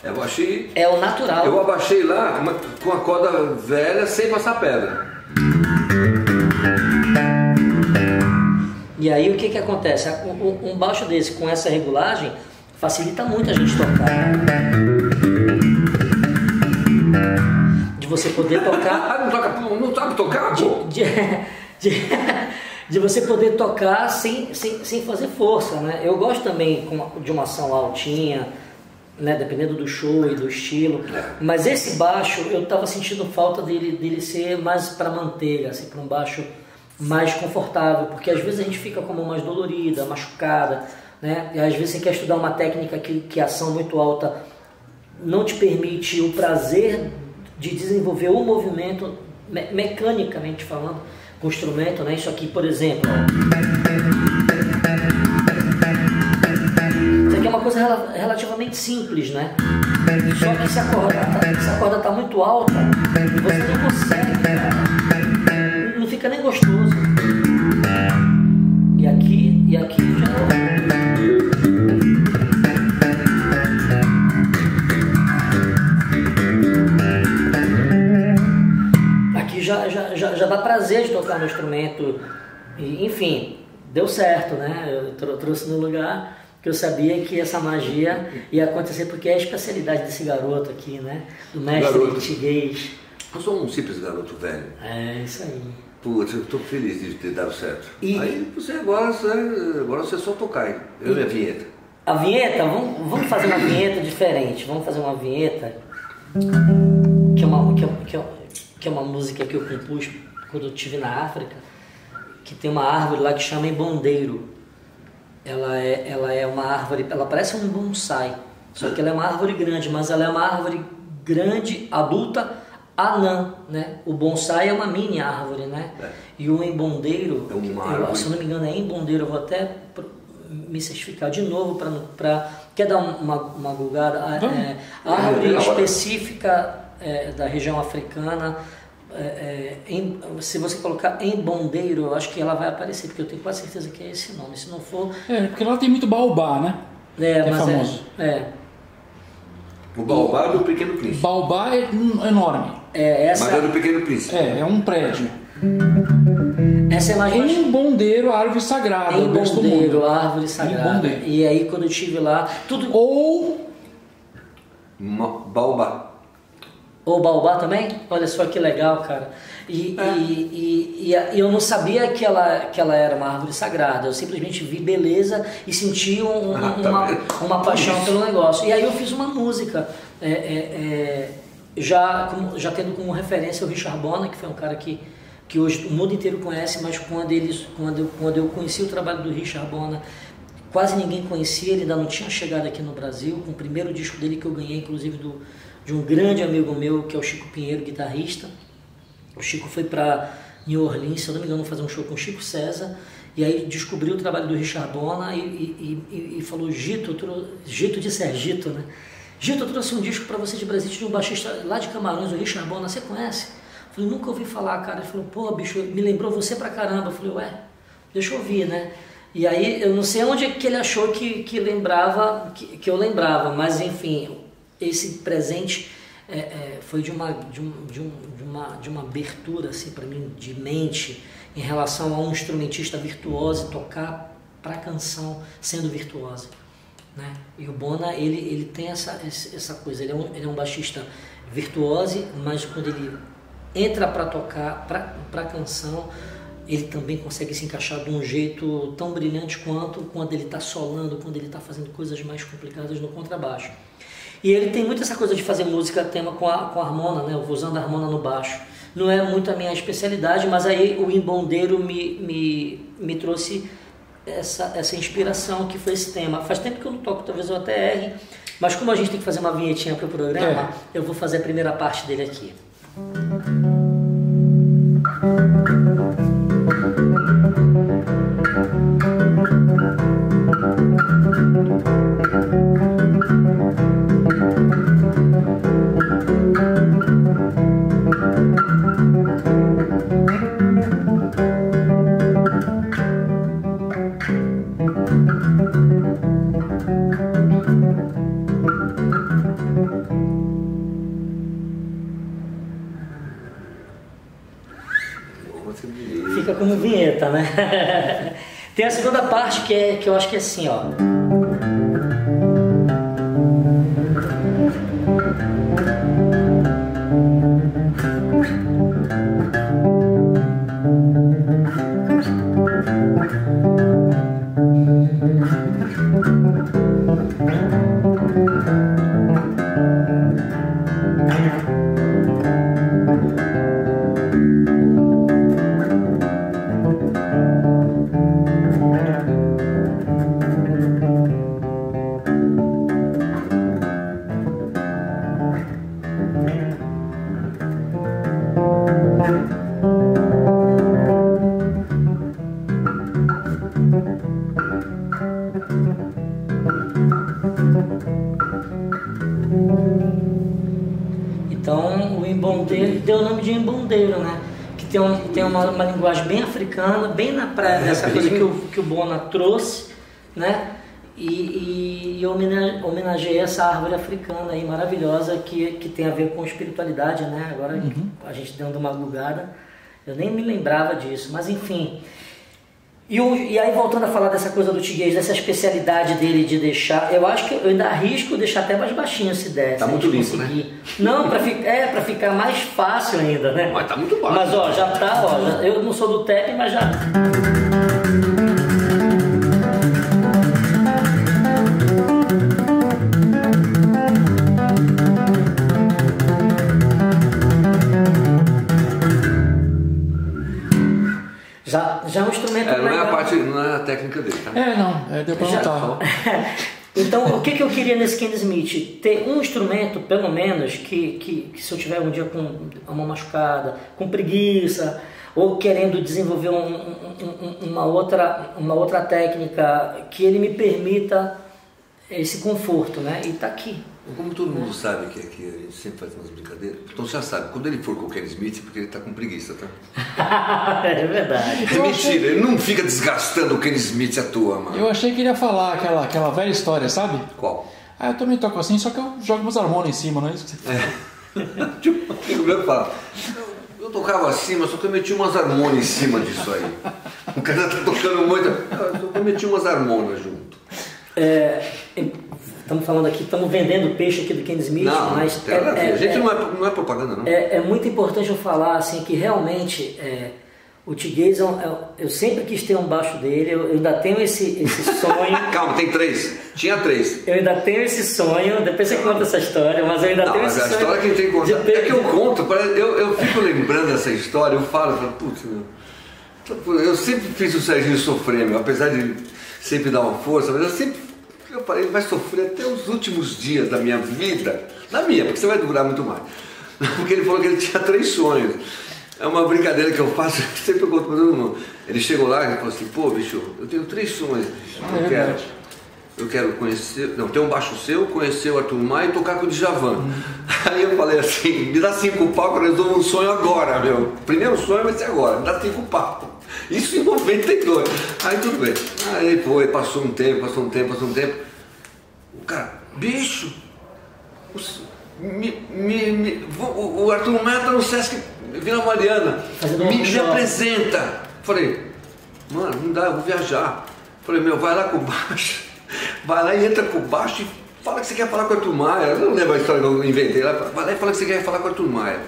eu achei, é o natural. Eu abaixei lá com a corda velha sem passar pedra. E aí o que acontece? Um baixo desse com essa regulagem facilita muito a gente tocar. De você poder tocar. Não sabe tocar, pô? De você poder tocar sem fazer força, né? Eu gosto também de uma ação altinha, né? Dependendo do show e do estilo. Mas esse baixo, eu estava sentindo falta dele ser mais para manteiga, assim, para um baixo mais confortável, porque às vezes a gente fica com a mão mais dolorida, machucada, né? E às vezes você quer estudar uma técnica que a ação muito alta não te permite o prazer de desenvolver o movimento, mecanicamente falando, com o instrumento, né? Isso aqui, por exemplo, isso aqui é uma coisa relativamente simples, né? Só que se a corda tá muito alta, você não consegue, cara. Não fica nem gostoso. E aqui já já dá prazer de tocar no instrumento. E, enfim, deu certo, né? Eu trouxe no lugar que eu sabia que essa magia ia acontecer, porque é a especialidade desse garoto aqui, né? Do mestre português. Eu sou um simples garoto velho. É, isso aí. Putz, eu estou feliz de ter dado certo. Aí você agora você é só tocar, hein? Eu e a vinheta. A vinheta? Vamos fazer uma vinheta diferente. Vamos fazer uma vinheta que é uma música que eu compus quando eu estive na África, que tem uma árvore lá que chama embondeiro. Ela é uma árvore, ela parece um bonsai, só que ela é uma árvore grande, mas ela é uma árvore grande, adulta, anã, né? O bonsai é uma mini árvore, né? E o embondeiro, se eu não me engano é embondeiro, eu vou até me certificar de novo para quer dar uma gulgada, a árvore específica da região africana. Se você colocar embondeiro, eu acho que ela vai aparecer, porque eu tenho quase certeza que é esse nome. Se não for... porque lá tem muito baobá, né? Mas é famoso. O baobá é do Pequeno Príncipe. Baobá é enorme. Mas é do Pequeno Príncipe. É um prédio. Essa é mais... Embondeiro, árvore sagrada. Embondeiro, árvore sagrada. E aí quando eu estive lá, tudo... Ou baobá. Ou baobá também? Olha só que legal, cara. E eu não sabia que ela era uma árvore sagrada. Eu simplesmente vi beleza e senti uma paixão pelo negócio. E aí eu fiz uma música, já tendo como referência o Richard Bona, que foi um cara que hoje o mundo inteiro conhece, mas quando eu conheci o trabalho do Richard Bona, quase ninguém conhecia, ele ainda não tinha chegado aqui no Brasil, com o primeiro disco dele que eu ganhei, inclusive de um grande amigo meu, que é o Chico Pinheiro, guitarrista. O Chico foi para New Orleans, se eu não me engano, fazer um show com o Chico César, e aí descobriu o trabalho do Richard Bona e falou, Gito disse Gito, né? Gito, eu trouxe um disco para você de presente de um baixista lá de Camarões, o Richard Bona, você conhece? Eu falei, nunca ouvi falar, cara. Ele falou, pô, bicho, me lembrou você pra caramba. Eu falei, deixa eu ouvir, né? E aí, eu não sei onde que ele achou que eu lembrava, mas enfim, esse presente foi de uma abertura assim, para mim, de mente, em relação a um instrumentista virtuoso tocar para a canção sendo virtuosa, né? E o Bona, ele tem essa coisa, ele é um baixista virtuoso, mas quando ele entra para tocar para a canção, ele também consegue se encaixar de um jeito tão brilhante quanto quando ele está solando, quando ele está fazendo coisas mais complicadas no contrabaixo. E ele tem muito essa coisa de fazer música tema com a harmona, né? Usando a harmona no baixo. Não é muito a minha especialidade, mas aí o Imbondeiro me trouxe essa inspiração que foi esse tema. Faz tempo que eu não toco, talvez eu até erre, mas como a gente tem que fazer uma vinhetinha para o programa, eu vou fazer a primeira parte dele aqui. Fica como vinheta, né? Tem a segunda parte que eu acho que é assim, ó. Então o Imbondeiro deu o nome de Imbondeiro, né? Que tem uma linguagem bem africana, bem na praia, dessa coisa que o Bona trouxe, né? E homenageei essa árvore africana aí maravilhosa que tem a ver com espiritualidade, né? Agora a gente dando uma bugada, eu nem me lembrava disso, mas enfim. E aí voltando a falar dessa coisa do Tiguez, dessa especialidade dele de deixar, eu acho que eu ainda arrisco deixar até mais baixinho se der. Tá muito limpo, né? Não, pra ficar mais fácil ainda, né? Mas tá muito baixo. Mas ó, já tá, ó, eu não sou do tap, mas já... Já é um instrumento não é a parte, não é a técnica dele, tá? Deu pra notar. Então, o que eu queria nesse Kenny Smith? Ter um instrumento, pelo menos, que se eu tiver um dia com a mão machucada, com preguiça, ou querendo desenvolver uma outra técnica, que ele me permita esse conforto, né? E tá aqui. Como todo mundo sabe que aqui a gente sempre faz umas brincadeiras, então você já sabe, quando ele for com o Kenny Smith, porque ele tá com preguiça, tá? É verdade. É mentira, ele não fica desgastando o Kenny Smith à toa, mano. Eu achei que ele ia falar aquela velha história, sabe? Qual? Eu também toco assim, só que eu jogo meus harmônios em cima, não é isso que você fala? Tipo, o amigo meu fala, eu tocava assim, mas só que eu meti umas harmônias em cima disso aí. O cara tá tocando muito, só que eu meti umas harmônias junto. Estamos falando aqui, estamos vendendo peixe aqui do Kenny Smith, não, mas a gente não é propaganda, não. É muito importante eu falar assim que realmente o Tiguez, eu sempre quis ter um baixo dele, eu ainda tenho esse sonho. Calma, tem 3. Tinha 3. Eu ainda tenho esse sonho, depois você conta essa história, mas eu ainda tenho esse sonho. A história que tem que contar. É que eu conto, eu fico lembrando dessa história, eu falo, putz, meu. Eu sempre fiz o Serginho sofrer, meu, apesar de sempre dar uma força, mas eu falei, ele vai sofrer até os últimos dias da minha vida, porque você vai durar muito mais. Porque ele falou que ele tinha 3 sonhos. É uma brincadeira que eu faço, sempre eu conto para todo mundo. Ele chegou lá e falou assim, pô, bicho, eu tenho 3 sonhos, bicho. Eu quero conhecer, ter um baixo seu, conhecer o Arthur Maia e tocar com o Djavan. Aí eu falei assim, me dá 5 pau que eu resolvo um sonho agora, meu. Primeiro sonho vai ser agora, me dá 5 pau. Isso em 92. Aí tudo bem. Aí foi, passou um tempo. O cara, bicho, o Arthur Maia tá no Sesc Vila Mariana, me apresenta. Falei, mano, não dá, eu vou viajar. Falei, meu, vai lá com o baixo, vai lá e entra com o baixo e fala que você quer falar com o Arthur Maia. Eu não lembro a história que eu inventei lá. Vai lá e fala que você quer falar com o Arthur Maia.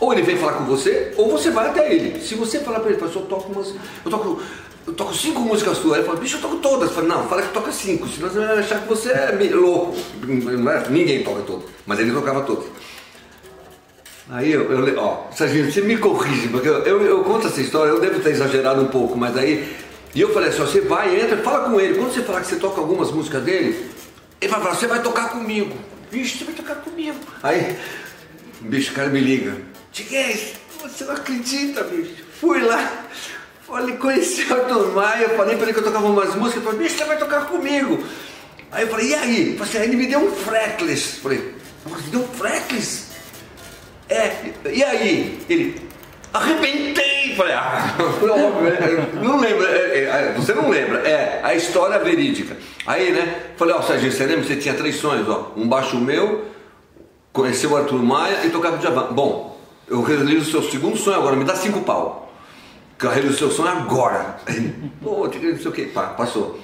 Ou ele vem falar com você, ou você vai até ele. Se você falar para ele, fala, eu toco 5 músicas suas. Ele fala, bicho, eu toco todas. Eu falo, não, fala que toca 5, senão você vai achar que você é louco. Ninguém toca todas, mas ele tocava todas. Aí Serginho, você me corrige, porque eu conto essa história, eu devo ter exagerado um pouco, mas aí... E eu falei assim, você vai, entra, fala com ele. Quando você falar que você toca algumas músicas dele, ele vai falar, você vai tocar comigo. Bicho, você vai tocar comigo. Aí, bicho, o cara me liga. Tiguez, você não acredita, bicho. Fui lá, falei, conheci o Arthur Maia, falei pra ele que eu tocava umas músicas, ele falou, bicho, você vai tocar comigo. Aí eu falei, e aí? Ele falou assim, ele me deu um fretless. Falei, você deu um fretless? E aí? Ele, arrebentei! Falei, não lembro, você não lembra, a história verídica. Aí, né, falei, Serginho, você lembra que você tinha 3 sonhos, um baixo meu, conhecer o Arthur Maia e tocar com o Djavan. Bom, eu realizo o seu segundo sonho agora, me dá 5 pau. Que eu realizo o seu sonho agora. Pô, não sei o que, passou.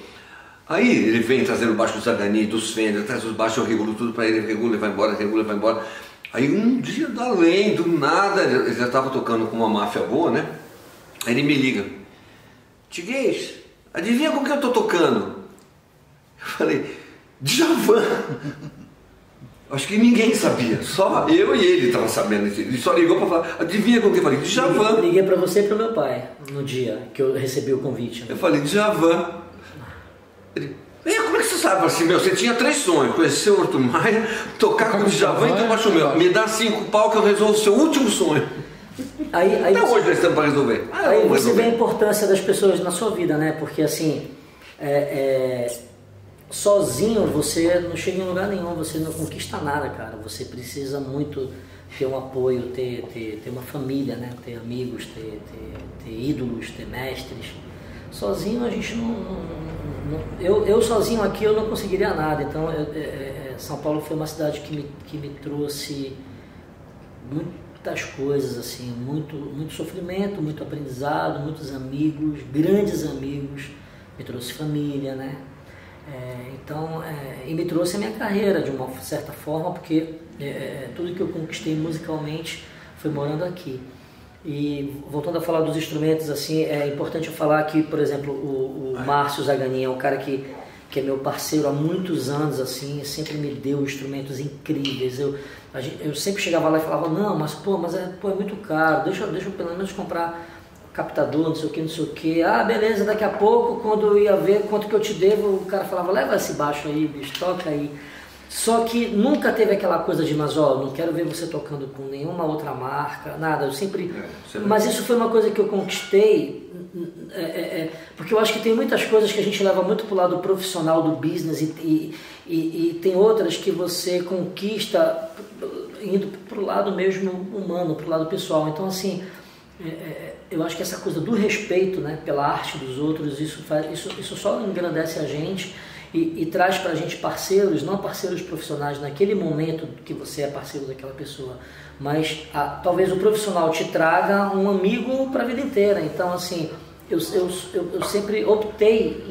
Aí ele vem trazendo o baixo do Zagani, dos Fender, traz os baixos, eu regulo tudo pra ele, regula e vai embora. Aí um dia, além do nada, ele já estava tocando com uma máfia boa, né? Aí ele me liga. Tiguez, adivinha com quem eu tô tocando? Eu falei, Djavan. Acho que ninguém sabia, só eu e ele estavam sabendo. Ele só ligou para falar, adivinha com quem? Eu falei, Djavan. Eu liguei para você e para o meu pai, no dia que eu recebi o convite. Né? Eu falei, Djavan. Ele, como é que você sabe assim, você tinha 3 sonhos, conhecer o Arthur Maia, tocar com o Djavan e tomar o meu. Me dá 5 pau que eu resolvo o seu último sonho. Até hoje nós estamos para resolver. Aí você vê a importância das pessoas na sua vida, né? Porque assim, sozinho você não chega em lugar nenhum, você não conquista nada, cara. Você precisa muito ter um apoio, ter uma família, né? Ter amigos, ter ídolos, ter mestres. Sozinho a gente eu sozinho aqui eu não conseguiria nada. Então São Paulo foi uma cidade que me trouxe muitas coisas, assim, muito sofrimento, muito aprendizado, muitos amigos, grandes amigos, me trouxe família, né? E me trouxe a minha carreira de uma certa forma, porque tudo que eu conquistei musicalmente foi morando aqui. E voltando a falar dos instrumentos, assim, é importante eu falar que, por exemplo, o Márcio Zagani é um cara que é meu parceiro há muitos anos, assim, sempre me deu instrumentos incríveis. Eu sempre chegava lá e falava, não, mas é muito caro, deixa eu pelo menos comprar captador, não sei o que. Ah, beleza, daqui a pouco, quando eu ia ver quanto que eu te devo, o cara falava, leva esse baixo aí, bicho, toca aí. Só que nunca teve aquela coisa de, mas não quero ver você tocando com nenhuma outra marca, nada, eu sempre... Mas isso foi uma coisa que eu conquistei, porque eu acho que tem muitas coisas que a gente leva muito pro lado profissional do business e tem outras que você conquista indo pro lado mesmo humano, pro lado pessoal. Então, assim, eu acho que essa coisa do respeito, né, pela arte dos outros, isso só engrandece a gente. E traz pra gente parceiros, não parceiros profissionais naquele momento que você é parceiro daquela pessoa, mas talvez o profissional te traga um amigo para a vida inteira. Então, assim, eu sempre optei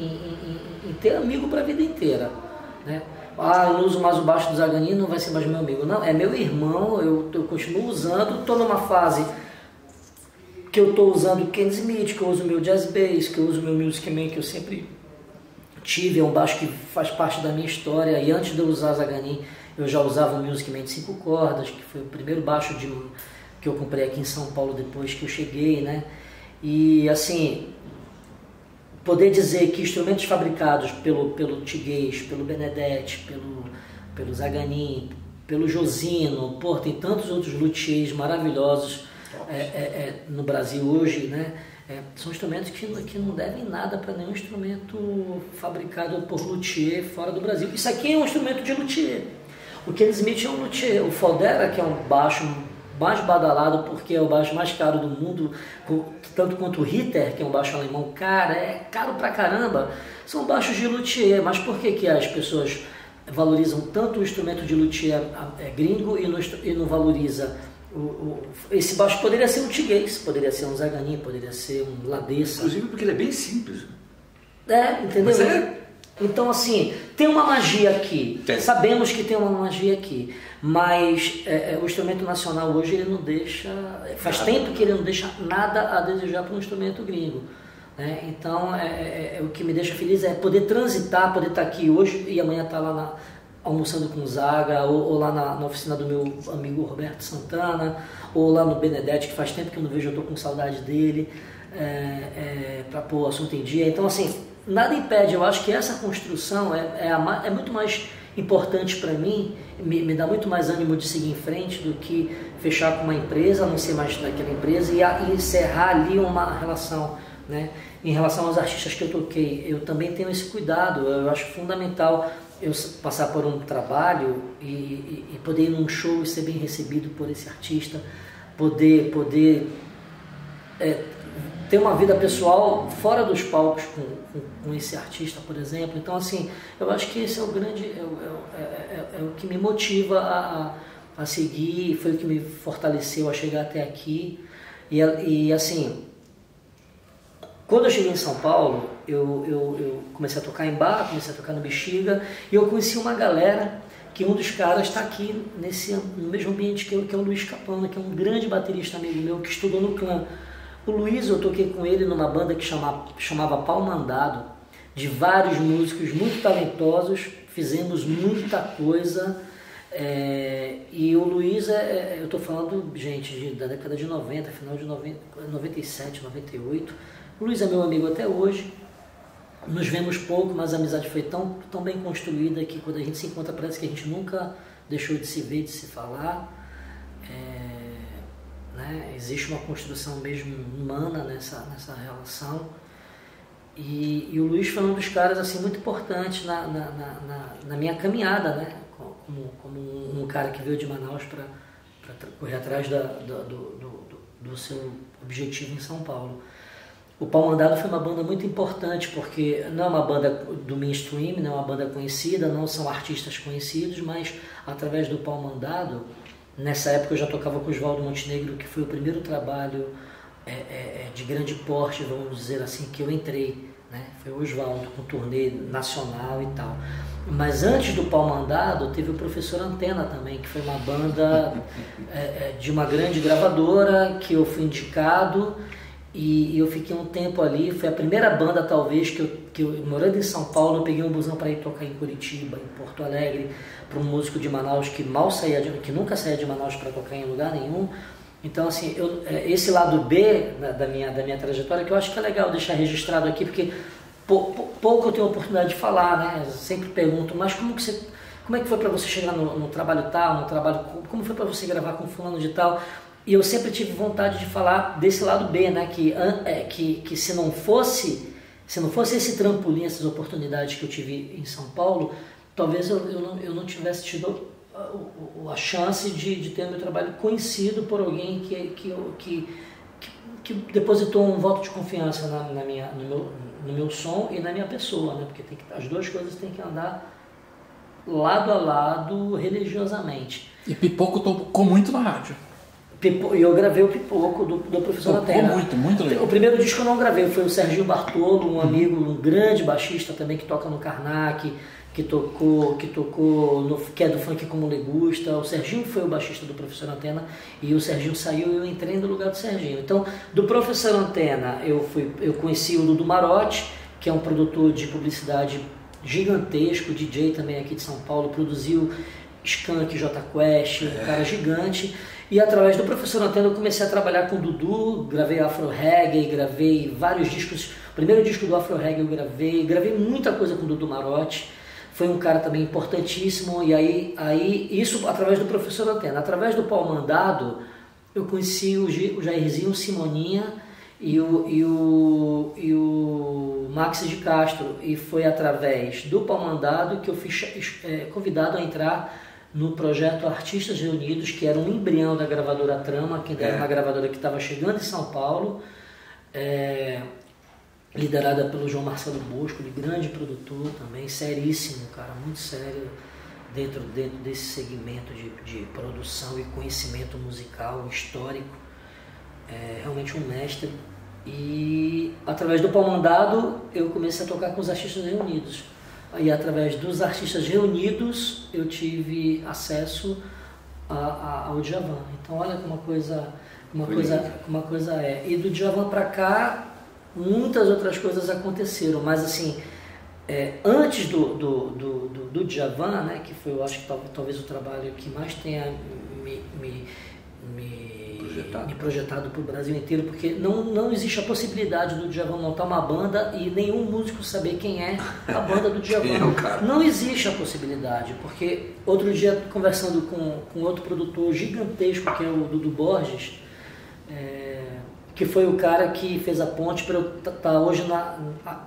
em ter amigo para a vida inteira, né? Eu não uso mais o baixo do Zagani, não vai ser mais meu amigo. Não, é meu irmão, eu continuo usando, estou numa fase que eu estou usando o Ken Smith, que eu uso o meu Jazz Bass, que eu uso o meu Music Man, que eu sempre tive, é um baixo que faz parte da minha história. E antes de eu usar Zagani, eu já usava o Music Man de 5 cordas, que foi o primeiro baixo que eu comprei aqui em São Paulo depois que eu cheguei, né? E assim, poder dizer que instrumentos fabricados pelo Tiguez, pelo Benedetti, pelo Zagani, pelo Josino, tem tantos outros luthiers maravilhosos no Brasil hoje, né? São instrumentos que não devem nada para nenhum instrumento fabricado por luthier fora do Brasil. Isso aqui é um instrumento de luthier. O Ken Smith é um luthier. O Faldera, que é um baixo mais badalado porque é o baixo mais caro do mundo, tanto quanto o Ritter, que é um baixo alemão, cara, é caro pra caramba. São baixos de luthier. Mas por que as pessoas valorizam tanto o instrumento de luthier gringo e não valoriza esse baixo? Poderia ser um Tiguez, poderia ser um Zagani, poderia ser um Ladessa. Inclusive porque ele é bem simples. Entendeu? Mas Então, assim, tem uma magia aqui. Tem. Sabemos que tem uma magia aqui. Mas o instrumento nacional hoje, ele não deixa... Faz tempo que ele não deixa nada a desejar para um instrumento gringo. Né? Então, o que me deixa feliz é poder transitar, poder estar aqui hoje e amanhã estar lá almoçando com o Zaga, ou lá na oficina do meu amigo Roberto Santana, ou lá no Benedetti, que faz tempo que eu não vejo, eu estou com saudade dele, para pôr o assunto em dia. Então, assim, nada impede, eu acho que essa construção é muito mais importante para mim, me dá muito mais ânimo de seguir em frente do que fechar com uma empresa, não ser mais daquela empresa e encerrar ali uma relação, né? Em relação aos artistas que eu toquei, eu também tenho esse cuidado, eu acho fundamental eu passar por um trabalho e poder ir num show e ser bem recebido por esse artista, poder ter uma vida pessoal fora dos palcos com esse artista, por exemplo. Então, assim, eu acho que esse é o grande, é o que me motiva a seguir, foi o que me fortaleceu a chegar até aqui. E assim, quando eu cheguei em São Paulo, eu comecei a tocar em bar, comecei a tocar no Bexiga, e eu conheci uma galera que um dos caras está aqui no mesmo ambiente que é o Luiz Capana, que é um grande baterista amigo meu, que estudou no Clã. O Luiz, eu toquei com ele numa banda que chamava Pau Mandado, de vários músicos muito talentosos, fizemos muita coisa, e o Luiz, eu estou falando, gente, da década de 90, final de 97, 98, o Luiz é meu amigo até hoje, nos vemos pouco, mas a amizade foi tão bem construída que quando a gente se encontra parece que a gente nunca deixou de se ver, de se falar. Né? Existe uma construção mesmo humana nessa relação. E o Luiz foi um dos caras assim, muito importantes na minha caminhada, né? Como um cara que veio de Manaus para correr atrás do seu objetivo em São Paulo. O Pau Mandado foi uma banda muito importante, porque não é uma banda do mainstream, não é uma banda conhecida, não são artistas conhecidos, mas através do Pau Mandado, nessa época eu já tocava com o Oswaldo Montenegro, que foi o primeiro trabalho de grande porte, vamos dizer assim, que eu entrei, né? Foi o Oswaldo, com turnê nacional e tal. Mas antes do Pau Mandado, teve o Professor Antena também, que foi uma banda de uma grande gravadora, que eu fui indicado, e eu fiquei um tempo ali. Foi a primeira banda, talvez, que eu morando em São Paulo, eu peguei um busão para ir tocar em Curitiba, em Porto Alegre, para um músico de Manaus que que nunca saía de Manaus para tocar em lugar nenhum. Então, assim, esse lado B da minha trajetória, que eu acho que é legal deixar registrado aqui, porque pouco eu tenho a oportunidade de falar, né? Eu sempre pergunto, mas como é que foi para você chegar no trabalho tal, como foi para você gravar com fulano de tal? E eu sempre tive vontade de falar desse lado B, né? Que se não fosse esse trampolim, essas oportunidades que eu tive em São Paulo, talvez eu não tivesse tido a chance de ter meu trabalho conhecido por alguém que depositou um voto de confiança no meu som e na minha pessoa, né? Porque as duas coisas têm que andar lado a lado religiosamente. E Pipoco tocou muito na rádio. E eu gravei o Pipoco do Professor Antena. Muito legal. O primeiro disco eu não gravei, foi o Serginho Bartolo, um amigo, um grande baixista também, que toca no Karnak, que é do Funk Como Le Gusta. O Serginho foi o baixista do Professor Antena, e o Serginho saiu e eu entrei no lugar do Serginho. Então, do Professor Antena, eu conheci o Dudu Marotti, que é um produtor de publicidade gigantesco, DJ também aqui de São Paulo, produziu Skank, J Quest, um cara gigante. E através do Professor Antena eu comecei a trabalhar com o Dudu, gravei Afro Reggae, gravei vários discos. O primeiro disco do Afro Reggae eu gravei muita coisa com o Dudu Marotti. Foi um cara também importantíssimo. E aí isso através do Professor Antena. Através do Pau Mandado eu conheci o Jairzinho, o Simoninha e o Max de Castro. E foi através do Pau Mandado que eu fui convidado a entrar no projeto Artistas Reunidos, que era um embrião da gravadora Trama, que era uma gravadora que estava chegando em São Paulo, liderada pelo João Marcelo Bosco, de grande produtor também, seríssimo, cara, muito sério dentro desse segmento de produção e conhecimento musical, histórico, realmente um mestre. E através do Pau Mandado eu comecei a tocar com os Artistas Reunidos. e através dos artistas reunidos eu tive acesso ao Djavan. Então olha como uma coisa é. E do Djavan para cá muitas outras coisas aconteceram, mas assim, antes do Djavan, né, que foi, eu acho que talvez o trabalho que mais tenha me projetado para o Brasil inteiro, porque não existe a possibilidade do Djavan montar uma banda e nenhum músico saber quem é a banda do Djavan. Não existe a possibilidade, porque outro dia, conversando com outro produtor gigantesco, que é o Dudu Borges, que foi o cara que fez a ponte para eu estar hoje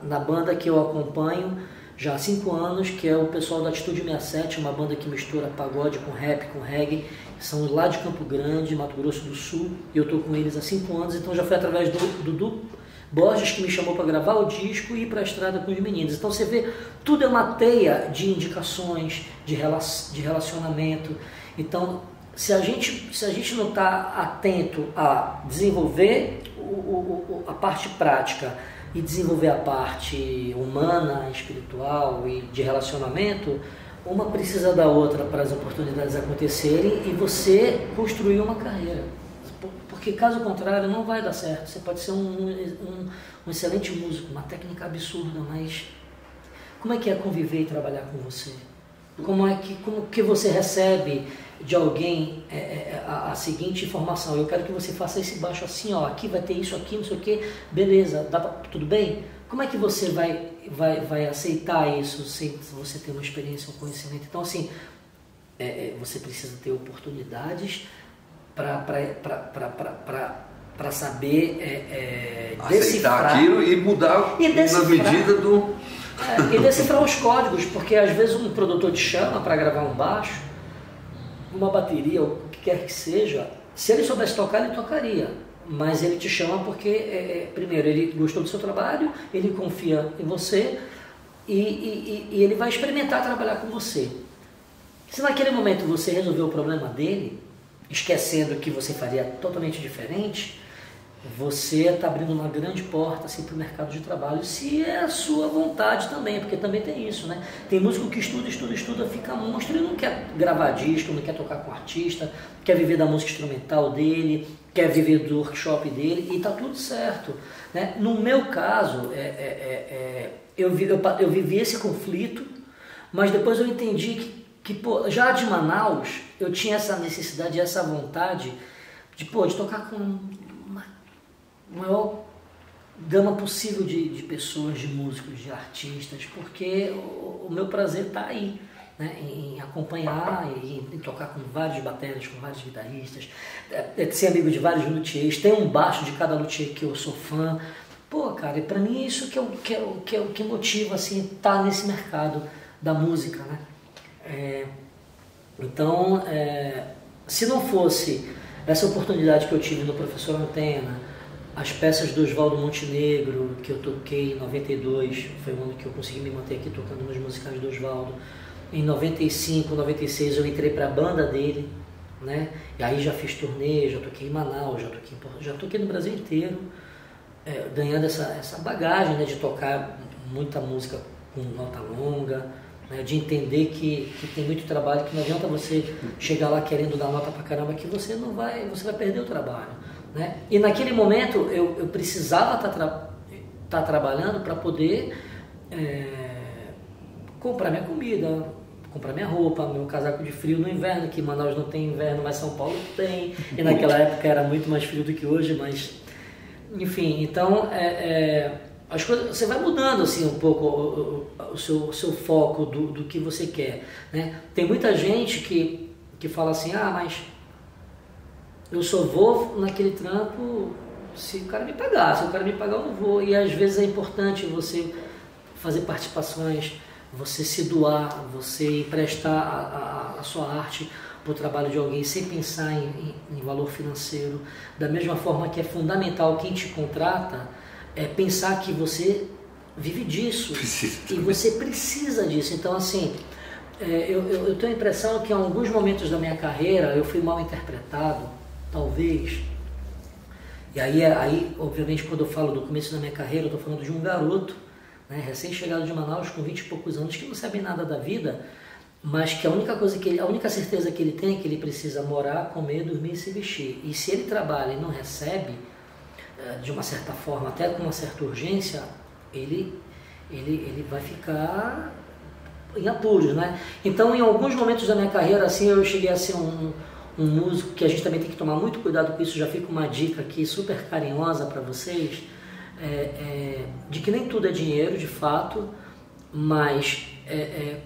na banda que eu acompanho já há 5 anos, que é o pessoal da Atitude 67, uma banda que mistura pagode com rap, com reggae. São lá de Campo Grande, Mato Grosso do Sul, e eu estou com eles há 5 anos, então já foi através do Dudu Borges que me chamou para gravar o disco e ir para a estrada com os meninos. Então você vê, tudo é uma teia de indicações, de relacionamento. Então, se a gente não está atento a desenvolver a parte prática e desenvolver a parte humana, espiritual e de relacionamento, uma precisa da outra para as oportunidades acontecerem e você construir uma carreira. Porque caso contrário não vai dar certo. Você pode ser um excelente músico, uma técnica absurda, mas como é que é conviver e trabalhar com você? Como que você recebe de alguém a seguinte informação: eu quero que você faça esse baixo assim, ó, aqui vai ter isso aqui, não sei o que, beleza, tudo bem? Como é que você vai aceitar isso sem você ter uma experiência, um conhecimento? Então, assim, você precisa ter oportunidades para saber aceitar aquilo e mudar na medida do... e decifrar os códigos, porque às vezes um produtor te chama para gravar um baixo, uma bateria, o que quer que seja. Se ele soubesse tocar, ele tocaria. Mas ele te chama porque, primeiro, ele gostou do seu trabalho, ele confia em você e ele vai experimentar trabalhar com você. Se naquele momento você resolveu o problema dele, esquecendo que você faria totalmente diferente, você está abrindo uma grande porta assim, para o mercado de trabalho, se é a sua vontade também, porque também tem isso, né? Tem músico que estuda, fica monstro e não quer gravar disco, não quer tocar com artista, quer viver da música instrumental dele, quer viver do workshop dele, e está tudo certo, né? No meu caso, eu vivi esse conflito, mas depois eu entendi que já de Manaus, eu tinha essa necessidade, essa vontade de tocar com maior gama possível de pessoas, de músicos, de artistas, porque o meu prazer está aí, né? Em acompanhar e em tocar com vários bateras, com vários guitarristas, ser amigo de vários luthiers, tem um baixo de cada luthier que eu sou fã. Cara, e para mim é isso que motiva assim, estar nesse mercado da música, né? Então, se não fosse essa oportunidade que eu tive no Professor Antena, as peças do Oswaldo Montenegro, que eu toquei em 92, foi o ano que eu consegui me manter aqui tocando nos musicais do Oswaldo. Em 95, 96 eu entrei para a banda dele, né? E aí já fiz turnê, já toquei em Manaus, já toquei no Brasil inteiro, ganhando essa bagagem, né, de tocar muita música com nota longa, né, de entender que tem muito trabalho, que não adianta você chegar lá querendo dar nota pra caramba, que você vai perder o trabalho, né? E naquele momento eu precisava estar trabalhando para poder comprar minha comida, comprar minha roupa, meu casaco de frio no inverno, que Manaus não tem inverno, mas São Paulo tem, e naquela época era muito mais frio do que hoje, mas enfim, então as coisas, você vai mudando assim um pouco o seu foco do que você quer, né? Tem muita gente que fala assim: mas eu só vou naquele trampo se o cara me pagar, se o cara me pagar eu não vou. E às vezes é importante você fazer participações, você se doar, você emprestar a sua arte para o trabalho de alguém sem pensar em valor financeiro. Da mesma forma que é fundamental quem te contrata pensar que você vive disso e você precisa disso. Então, assim, eu tenho a impressão que em alguns momentos da minha carreira eu fui mal interpretado, talvez. E aí obviamente, quando eu falo do começo da minha carreira, eu estou falando de um garoto, né, recém-chegado de Manaus com 20 e poucos anos, que não sabe nada da vida, mas que a única certeza que ele tem é que ele precisa morar, comer, dormir e se vestir. E se ele trabalha e não recebe, de uma certa forma, até com uma certa urgência, ele vai ficar em apuros, né? Então, em alguns momentos da minha carreira, assim, eu cheguei a ser um músico, que a gente também tem que tomar muito cuidado com isso, já fica uma dica aqui super carinhosa para vocês, de que nem tudo é dinheiro, de fato, mas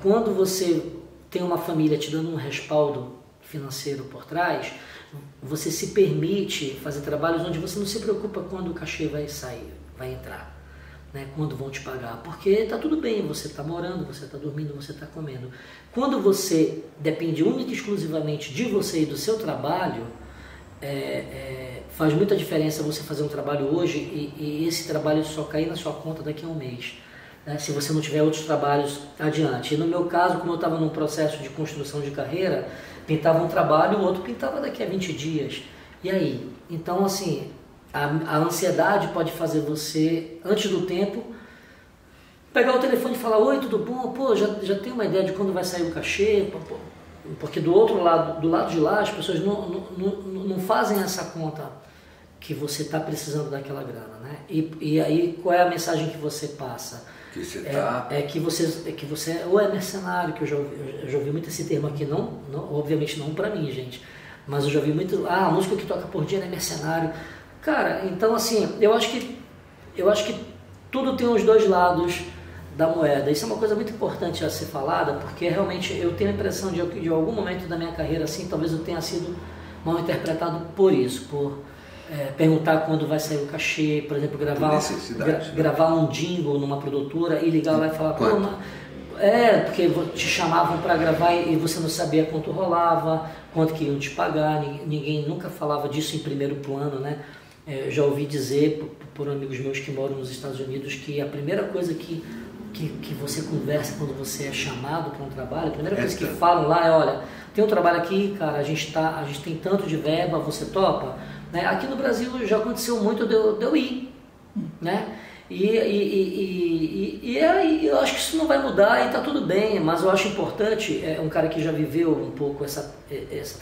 quando você tem uma família te dando um respaldo financeiro por trás, você se permite fazer trabalhos onde você não se preocupa quando o cachê vai sair, vai entrar, né? Quando vão te pagar, porque está tudo bem, você está morando, você está dormindo, você está comendo. Quando você depende única e exclusivamente de você e do seu trabalho, faz muita diferença você fazer um trabalho hoje e esse trabalho só cair na sua conta daqui a um mês, né? Se você não tiver outros trabalhos adiante. E no meu caso, como eu estava num processo de construção de carreira, pintava um trabalho, o outro pintava daqui a 20 dias. E aí? Então, assim, a ansiedade pode fazer você, antes do tempo, pegar o telefone e falar: oi, tudo bom? Pô, já tenho uma ideia de quando vai sair o cachê? Porque do outro lado, do lado de lá, as pessoas não fazem essa conta que você está precisando daquela grana, né? E aí, qual é a mensagem que você passa? Que você que você ou é mercenário, que eu já ouvi muito esse termo aqui, não obviamente não para mim, gente, mas eu já ouvi muito, a música que toca por dia é mercenário. Cara, então assim, eu acho que tudo tem os dois lados da moeda. Isso é uma coisa muito importante a ser falada, porque realmente eu tenho a impressão de algum momento da minha carreira, assim, talvez eu tenha sido mal interpretado por isso, por perguntar quando vai sair o cachê, por exemplo, gravar um jingle numa produtora e ligar lá e falar: pô, porque te chamavam para gravar e você não sabia quanto rolava, quanto que iam te pagar, ninguém nunca falava disso em primeiro plano, né? Já ouvi dizer por amigos meus que moram nos Estados Unidos que a primeira coisa que você conversa quando você é chamado para um trabalho, a primeira coisa que falam lá é: olha, tem um trabalho aqui, cara, a gente tem tanto de verba, você topa? Né? Aqui no Brasil já aconteceu muito de eu ir, né? E eu acho que isso não vai mudar e está tudo bem, mas eu acho importante, um cara que já viveu um pouco essa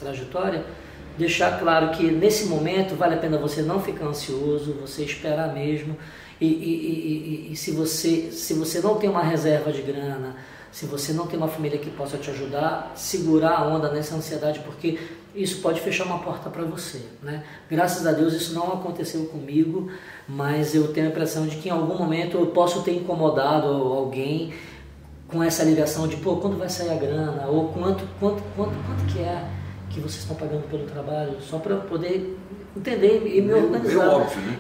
trajetória, deixar claro que nesse momento vale a pena você não ficar ansioso, você esperar mesmo, e se você não tem uma reserva de grana, se você não tem uma família que possa te ajudar, segurar a onda nessa ansiedade, porque isso pode fechar uma porta para você, né? Graças a Deus isso não aconteceu comigo, mas eu tenho a impressão de que em algum momento eu posso ter incomodado alguém com essa ligação de: pô, quando vai sair a grana? Ou quanto que é que vocês estão pagando pelo trabalho? Só para eu poder entender e me organizar. Meio óbvio, né?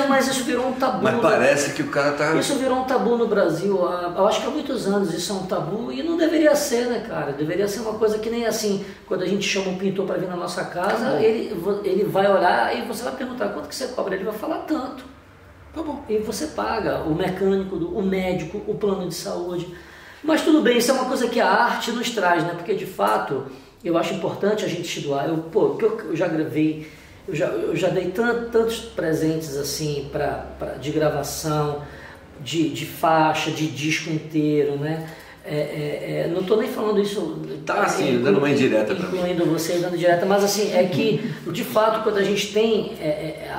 Mas isso virou um tabu. Mas parece que o cara tá... Isso virou um tabu no Brasil. Eu acho que há muitos anos isso é um tabu e não deveria ser, né, cara? Deveria ser uma coisa que nem assim, quando a gente chama um pintor para vir na nossa casa, ele vai olhar e você vai perguntar: quanto que você cobra? Ele vai falar: tanto. Tá bom. E você paga o mecânico, o médico, o plano de saúde. Mas tudo bem, isso é uma coisa que a arte nos traz, né? Porque de fato, eu acho importante a gente se doar. Eu já gravei... Eu já dei tantos presentes assim de gravação, de faixa, de disco inteiro, né? Não estou nem falando isso... Tá assim, dando uma indireta para mim. Incluindo você, dando indireta, mas assim, é que de fato quando a gente tem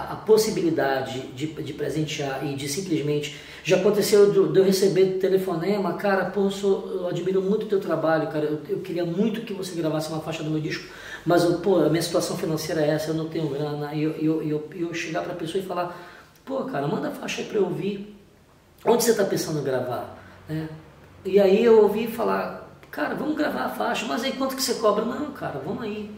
a possibilidade de presentear e de simplesmente... Já aconteceu de eu receber telefonema: cara, pô, eu admiro muito o teu trabalho, cara, eu queria muito que você gravasse uma faixa do meu disco, mas a minha situação financeira é essa, eu não tenho grana. E eu chegar para a pessoa e falar: pô, cara, manda a faixa aí para eu ouvir. Onde você está pensando em gravar? Né? E aí eu ouvi falar: cara, vamos gravar a faixa, mas aí quanto que você cobra? Não, cara, vamos aí.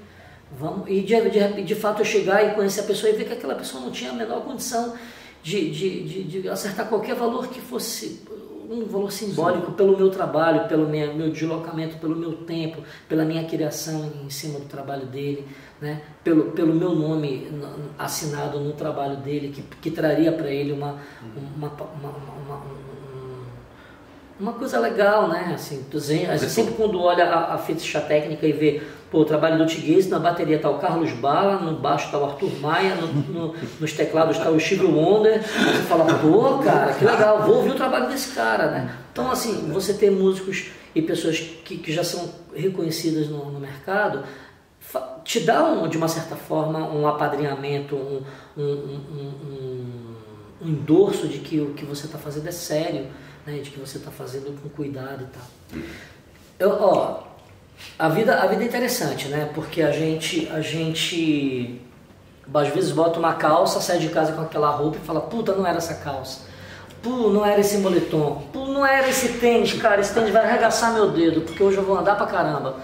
Vamos. E de fato eu chegar e conhecer a pessoa e ver que aquela pessoa não tinha a menor condição de acertar qualquer valor que fosse um valor simbólico. Sim. Pelo meu trabalho, pelo meu deslocamento, pelo meu tempo, pela minha criação em cima do trabalho dele, né? Pelo meu nome assinado no trabalho dele, que traria para ele uma coisa legal, né? Assim, sempre quando olha a ficha técnica e vê, pô, o trabalho do Tiguez, na bateria tá o Carlos Bala, no baixo tá o Arthur Maia, nos teclados tá o Steve Wonder, você fala, pô, cara, que legal, vou ouvir o trabalho desse cara, né? Então, assim, você ter músicos e pessoas que já são reconhecidas no mercado, te dá, de uma certa forma, um apadrinhamento, um endorso de que o que você está fazendo é sério, né? De que você está fazendo com cuidado e tal. A vida é interessante, né? Porque a gente às vezes bota uma calça, sai de casa com aquela roupa e fala, puta, não era essa calça. Pô, não era esse moletom. Pô, não era esse tênis, cara. Esse tênis vai arregaçar meu dedo, porque hoje eu vou andar pra caramba.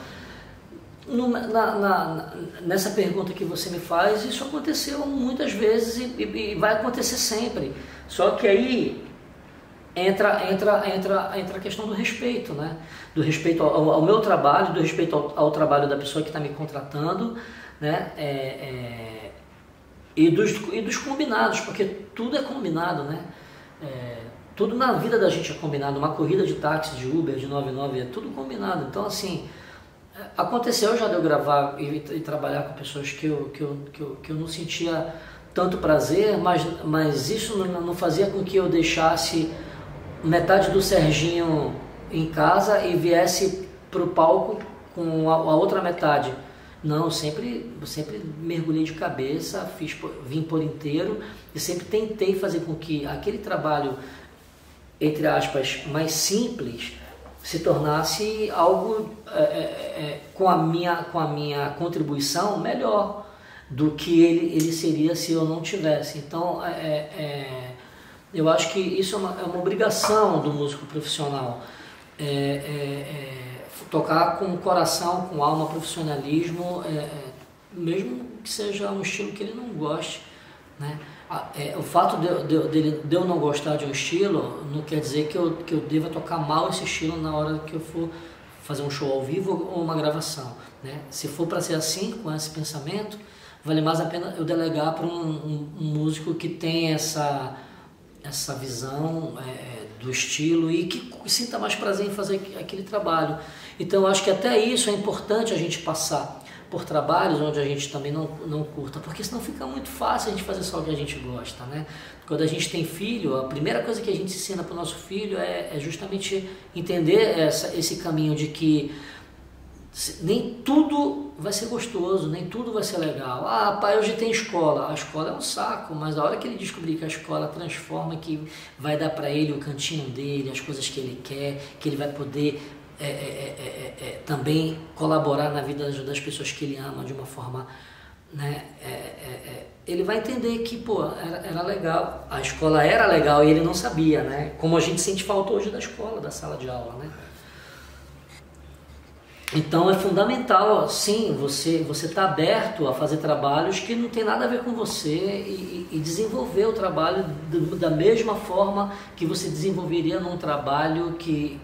Nessa pergunta que você me faz, isso aconteceu muitas vezes e vai acontecer sempre. Só que aí entra a questão do respeito, né? Do respeito ao meu trabalho, do respeito ao trabalho da pessoa que está me contratando, né? E dos combinados, porque tudo é combinado, né? Tudo na vida da gente é combinado. Uma corrida de táxi, de Uber, de 99, é tudo combinado. Então, assim, aconteceu já de eu gravar e trabalhar com pessoas que eu não sentia tanto prazer, mas isso não fazia com que eu deixasse metade do Serginho em casa e viesse para o palco com a outra metade. Não, eu sempre mergulhei de cabeça, vim por inteiro e sempre tentei fazer com que aquele trabalho, entre aspas, mais simples, se tornasse algo com a minha contribuição melhor do que ele seria se eu não tivesse. Então, eu acho que isso é uma obrigação do músico profissional. Tocar com coração, com alma, profissionalismo, mesmo que seja um estilo que ele não goste, né? O fato de eu não gostar de um estilo não quer dizer que eu deva tocar mal esse estilo na hora que eu for fazer um show ao vivo ou uma gravação, né? Se for para ser assim, com esse pensamento, vale mais a pena eu delegar para um músico que tem essa visão do estilo e que sinta mais prazer em fazer aquele trabalho. Então eu acho que até isso é importante a gente passar por trabalhos onde a gente também não curta, porque senão fica muito fácil a gente fazer só o que a gente gosta, né? Quando a gente tem filho, a primeira coisa que a gente ensina para o nosso filho é justamente entender esse caminho de que nem tudo vai ser gostoso, nem tudo vai ser legal. Ah, pai, hoje tem escola. A escola é um saco, mas a hora que ele descobrir que a escola transforma, que vai dar para ele o cantinho dele, as coisas que ele quer, que ele vai poder também colaborar na vida das pessoas que ele ama de uma forma, né? Ele vai entender que, pô, era legal, a escola era legal e ele não sabia, né? Como a gente sente falta hoje da escola, da sala de aula, né? Então é fundamental, sim, você está aberto a fazer trabalhos que não tem nada a ver com você e desenvolver o trabalho da mesma forma que você desenvolveria num trabalho que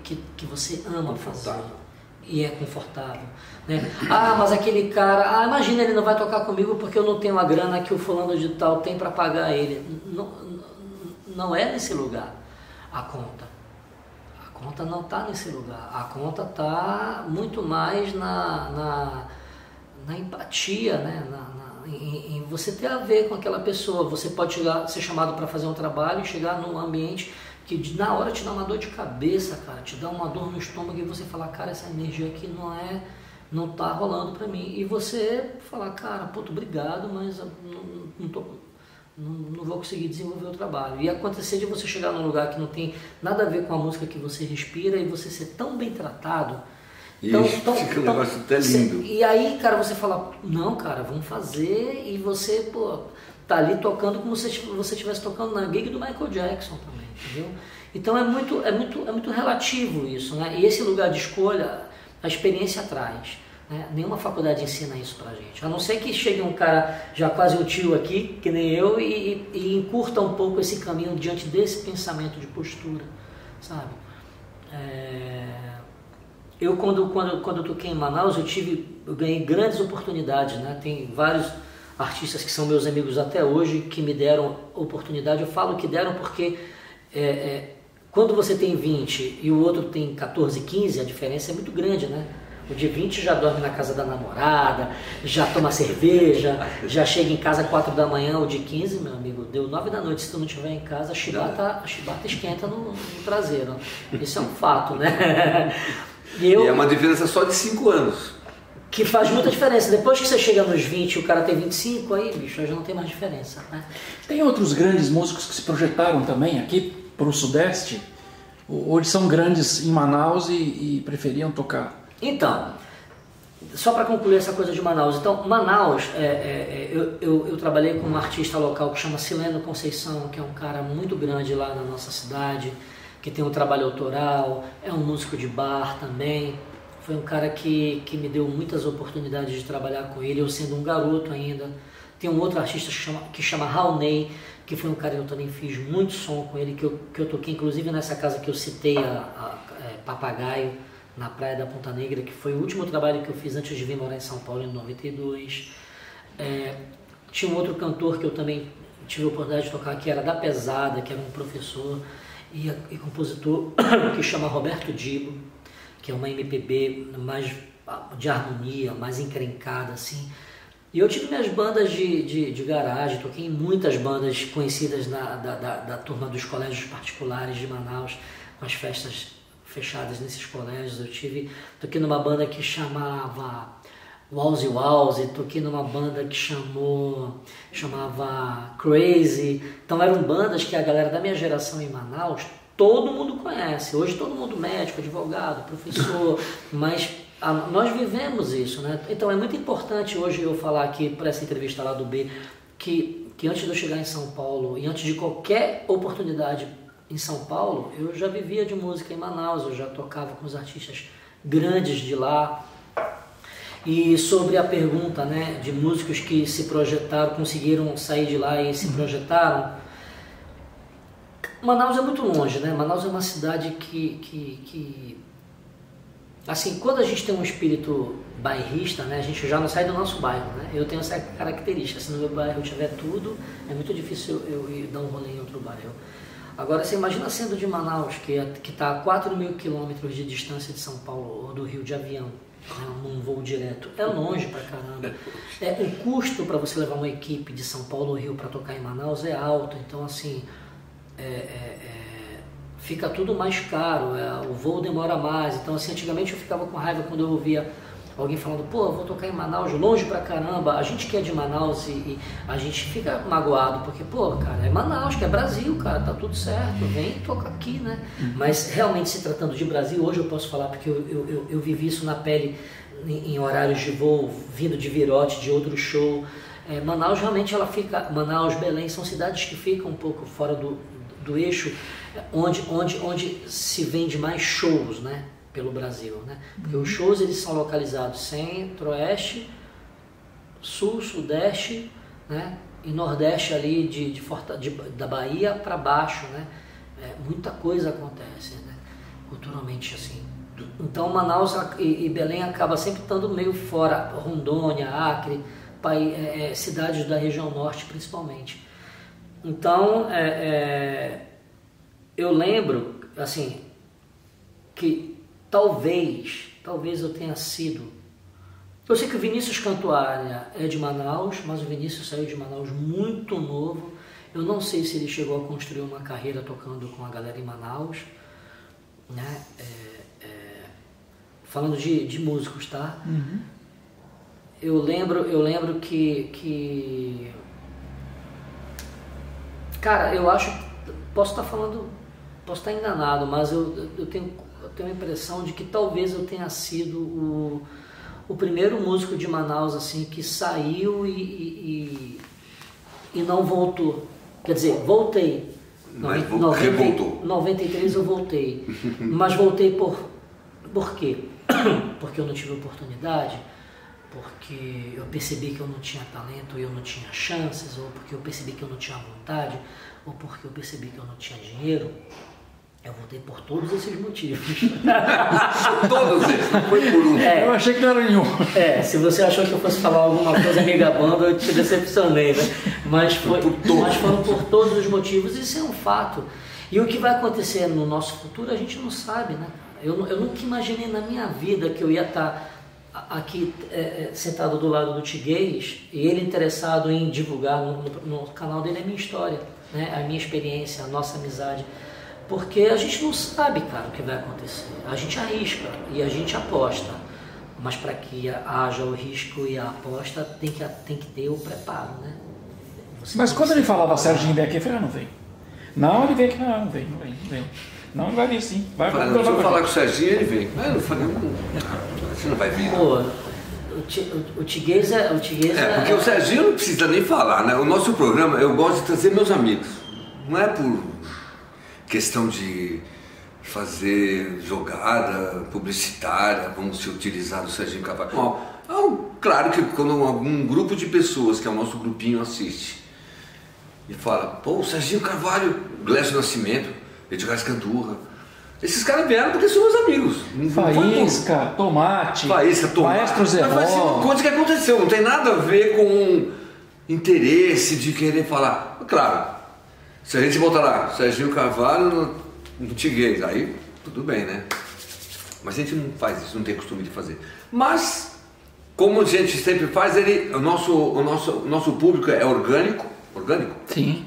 você ama fazer e é confortável, né? Ah, mas aquele cara, imagina, ele não vai tocar comigo porque eu não tenho a grana que o fulano de tal tem para pagar ele. Não é nesse lugar a conta. A conta não está nesse lugar, a conta está muito mais na empatia, né? Em você ter a ver com aquela pessoa. Você pode ser chamado para fazer um trabalho e chegar num ambiente que na hora te dá uma dor de cabeça, cara, te dá uma dor no estômago e você falar, cara, essa energia aqui não está rolando para mim. E você falar, cara, puto, obrigado, mas eu não vou conseguir desenvolver o trabalho. E acontecer de você chegar num lugar que não tem nada a ver com a música que você respira e você ser tão bem tratado. Fica um negócio até lindo. E aí, cara, você fala, não, cara, vamos fazer, e você, pô, tá ali tocando como se você estivesse tocando na gig do Michael Jackson também, entendeu? Então é muito relativo isso, né? E esse lugar de escolha, a experiência traz. Nenhuma faculdade ensina isso pra gente, a não ser que chegue um cara já quase um tio aqui, que nem eu, e encurta um pouco esse caminho diante desse pensamento de postura, sabe? Eu quando toquei em Manaus, eu ganhei grandes oportunidades, né? Tem vários artistas que são meus amigos até hoje que me deram oportunidade. Eu falo que deram porque Quando você tem 20 e o outro tem 14, 15, a diferença é muito grande, né? O de 20 já dorme na casa da namorada, já toma cerveja, já chega em casa às 4 da manhã. O de 15, meu amigo, deu 9 da noite. Se tu não estiver em casa, a chibata esquenta no traseiro. Isso é um fato, né? E é uma diferença só de 5 anos. Que faz muita diferença. Depois que você chega nos 20 e o cara tem 25, aí, bicho, já não tem mais diferença, né? Tem outros grandes músicos que se projetaram também aqui para o Sudeste? Ou eles são grandes em Manaus e preferiam tocar? Então, só para concluir essa coisa de Manaus. Então, Manaus, eu trabalhei com um artista local que chama Sileno Conceição, que é um cara muito grande lá na nossa cidade, que tem um trabalho autoral, é um músico de bar também. Foi um cara que me deu muitas oportunidades de trabalhar com ele, eu sendo um garoto ainda. Tem um outro artista que chama Raulney, que foi um cara que eu também fiz muito som com ele, que eu toquei inclusive nessa casa que eu citei, Papagaio, na Praia da Ponta Negra, que foi o último trabalho que eu fiz antes de vir morar em São Paulo em 92. Tinha um outro cantor que eu também tive a oportunidade de tocar, que era da Pesada, que era um professor e compositor, que chama Roberto Dibo, que é uma MPB mais de harmonia, mais encrencada, assim. E eu tive minhas bandas de garagem, toquei em muitas bandas conhecidas da turma dos colégios particulares de Manaus, com as festas fechadas nesses colégios. Toquei numa banda que chamava Wowzy Wowzy, toquei numa banda que chamava Crazy. Então eram bandas que a galera da minha geração em Manaus, todo mundo conhece. Hoje todo mundo médico, advogado, professor, mas nós vivemos isso, né? Então é muito importante hoje eu falar aqui para essa entrevista lá do B, que antes de eu chegar em São Paulo e antes de qualquer oportunidade em São Paulo, eu já vivia de música em Manaus, eu já tocava com os artistas grandes de lá. E sobre a pergunta, né, de músicos que se projetaram, conseguiram sair de lá e se projetaram, Manaus é muito longe, né? Manaus é uma cidade que assim, quando a gente tem um espírito bairrista, né, a gente já não sai do nosso bairro, né? Eu tenho essa característica, se no meu bairro tiver tudo, é muito difícil eu ir dar um rolê em outro bairro. Agora, você imagina sendo de Manaus, que está a 4.000 quilômetros de distância de São Paulo ou do Rio de avião, né, num voo direto. É longe pra caramba. O custo para você levar uma equipe de São Paulo ou Rio para tocar em Manaus é alto. Então, assim, fica tudo mais caro. O voo demora mais. Então, assim, antigamente eu ficava com raiva quando eu ouvia alguém falando, pô, eu vou tocar em Manaus, longe pra caramba. A gente que é de Manaus e a gente fica magoado, porque, pô, cara, é Manaus, que é Brasil, cara, tá tudo certo, vem e toca aqui, né? Mas realmente se tratando de Brasil, hoje eu posso falar, porque eu vivi isso na pele em horários de voo, vindo de Virote, de outro show. Manaus realmente ela fica, Manaus, Belém, são cidades que ficam um pouco fora do eixo, onde se vende mais shows, né? Pelo Brasil, né? Porque os shows eles são localizados centro-oeste, sul, sudeste, né? E nordeste ali da Bahia para baixo, né? Muita coisa acontece, né? Culturalmente assim. Então Manaus e Belém acaba sempre estando meio fora, Rondônia, Acre, cidades da região norte principalmente. Então eu lembro assim que talvez eu tenha sido... Eu sei que o Vinícius Cantuária é de Manaus, mas o Vinícius saiu de Manaus muito novo. Eu não sei se ele chegou a construir uma carreira tocando com a galera em Manaus, né? Falando de músicos, tá? Uhum. Eu lembro que... Cara, eu acho... Posso estar enganado, mas eu tenho a impressão de que talvez eu tenha sido o primeiro músico de Manaus assim que saiu e não voltou. Quer dizer, voltei. Mas revoltou. 93 eu voltei. Mas voltei por quê? Porque eu não tive oportunidade, porque eu percebi que eu não tinha talento e eu não tinha chances, ou porque eu percebi que eu não tinha vontade, ou porque eu percebi que eu não tinha dinheiro. Eu voltei por todos esses motivos. Todos eles, não foi por um. Eu achei que não era nenhum. Se você achou que eu fosse falar alguma coisa me gabando, eu te decepcionei, né? Mas foram por todos os motivos, isso é um fato. E o que vai acontecer no nosso futuro a gente não sabe, né? Eu nunca imaginei na minha vida que eu ia estar aqui sentado do lado do Tiguez e ele interessado em divulgar no canal dele a minha história, né? A minha experiência, a nossa amizade. Porque a gente não sabe, cara, o que vai acontecer. A gente arrisca e a gente aposta. Mas para que haja o risco e a aposta, tem que ter o preparo, né? Mas quando ele falava Serginho vem aqui, eu falei, não vem. Não, ele vem aqui, não vem. Não, ele vai vir sim. Se eu falar com o Serginho, ele vem. Mas eu não falei, você não vai vir. Pô, o Tiguez é... Porque o Serginho não precisa nem falar, né? O nosso programa, eu gosto de trazer meus amigos. Não é por questão de fazer jogada publicitária, vamos se utilizar do Serginho Carvalho. Claro que quando algum grupo de pessoas, que é o nosso grupinho, assiste e fala, pô, o Serginho Carvalho, Glécio Nascimento, Edgar Escandurra, esses caras vieram porque são meus amigos. Faísca, Tomate, Maestro Zé Mas vai ser uma coisa que aconteceu, não tem nada a ver com interesse de querer falar. Claro, se a gente botar lá, Serginho Carvalho no Tiguez, aí tudo bem, né? Mas a gente não faz isso, não tem costume de fazer. Mas, como a gente sempre faz, o nosso público é orgânico. Sim.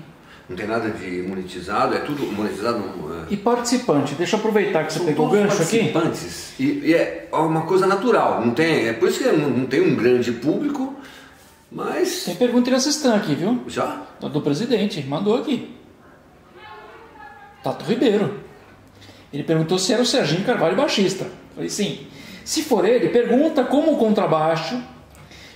Não tem nada de monetizado, é tudo monetizado. E participante, deixa eu aproveitar que você pegou o gancho aqui. Participantes. E é uma coisa natural, não tem, é por isso que não tem um grande público, mas... Tem pergunta de assistente aqui, viu? Já? Do presidente, mandou aqui. Tato Ribeiro. Ele perguntou se era o Serginho Carvalho baixista. Falei, sim. Se for ele, pergunta como o contrabaixo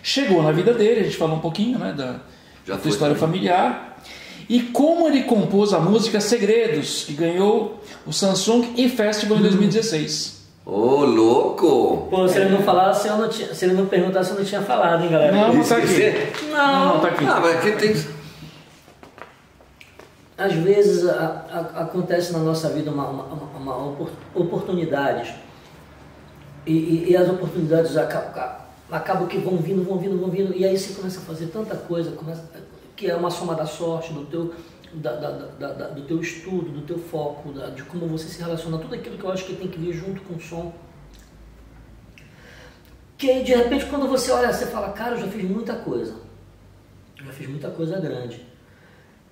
chegou na vida dele, a gente falou um pouquinho, né, da sua história familiar, e como ele compôs a música Segredos, que ganhou o Samsung e Festival em 2016. Ô, louco! Pô, se ele não falasse, se ele não perguntasse, eu não tinha falado, hein, galera? Não tá aqui. Não, tá aqui. Mas aqui tem... Às vezes acontece na nossa vida uma oportunidades e as oportunidades acabam que vão vindo, e aí você começa a fazer tanta coisa, que é uma soma da sorte, do teu estudo, do teu foco, de como você se relaciona, tudo aquilo que eu acho que tem que vir junto com o som. Que aí, de repente, quando você olha, você fala, cara, eu já fiz muita coisa grande.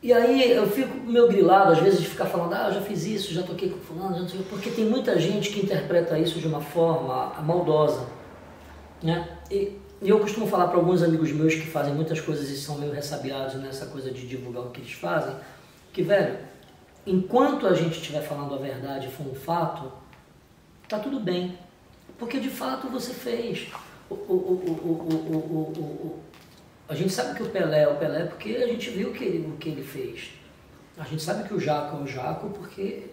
E aí eu fico meio grilado, às vezes, de ficar falando, eu já fiz isso, já toquei com fulano, já não sei o quê, porque tem muita gente que interpreta isso de uma forma maldosa, né? E eu costumo falar para alguns amigos meus que fazem muitas coisas e são meio ressabiados nessa coisa de divulgar o que eles fazem, que, velho, enquanto a gente estiver falando a verdade e for um fato, tá tudo bem, porque de fato você fez. A gente sabe que o Pelé é o Pelé porque a gente viu o que ele fez. A gente sabe que o Jaco é o Jaco porque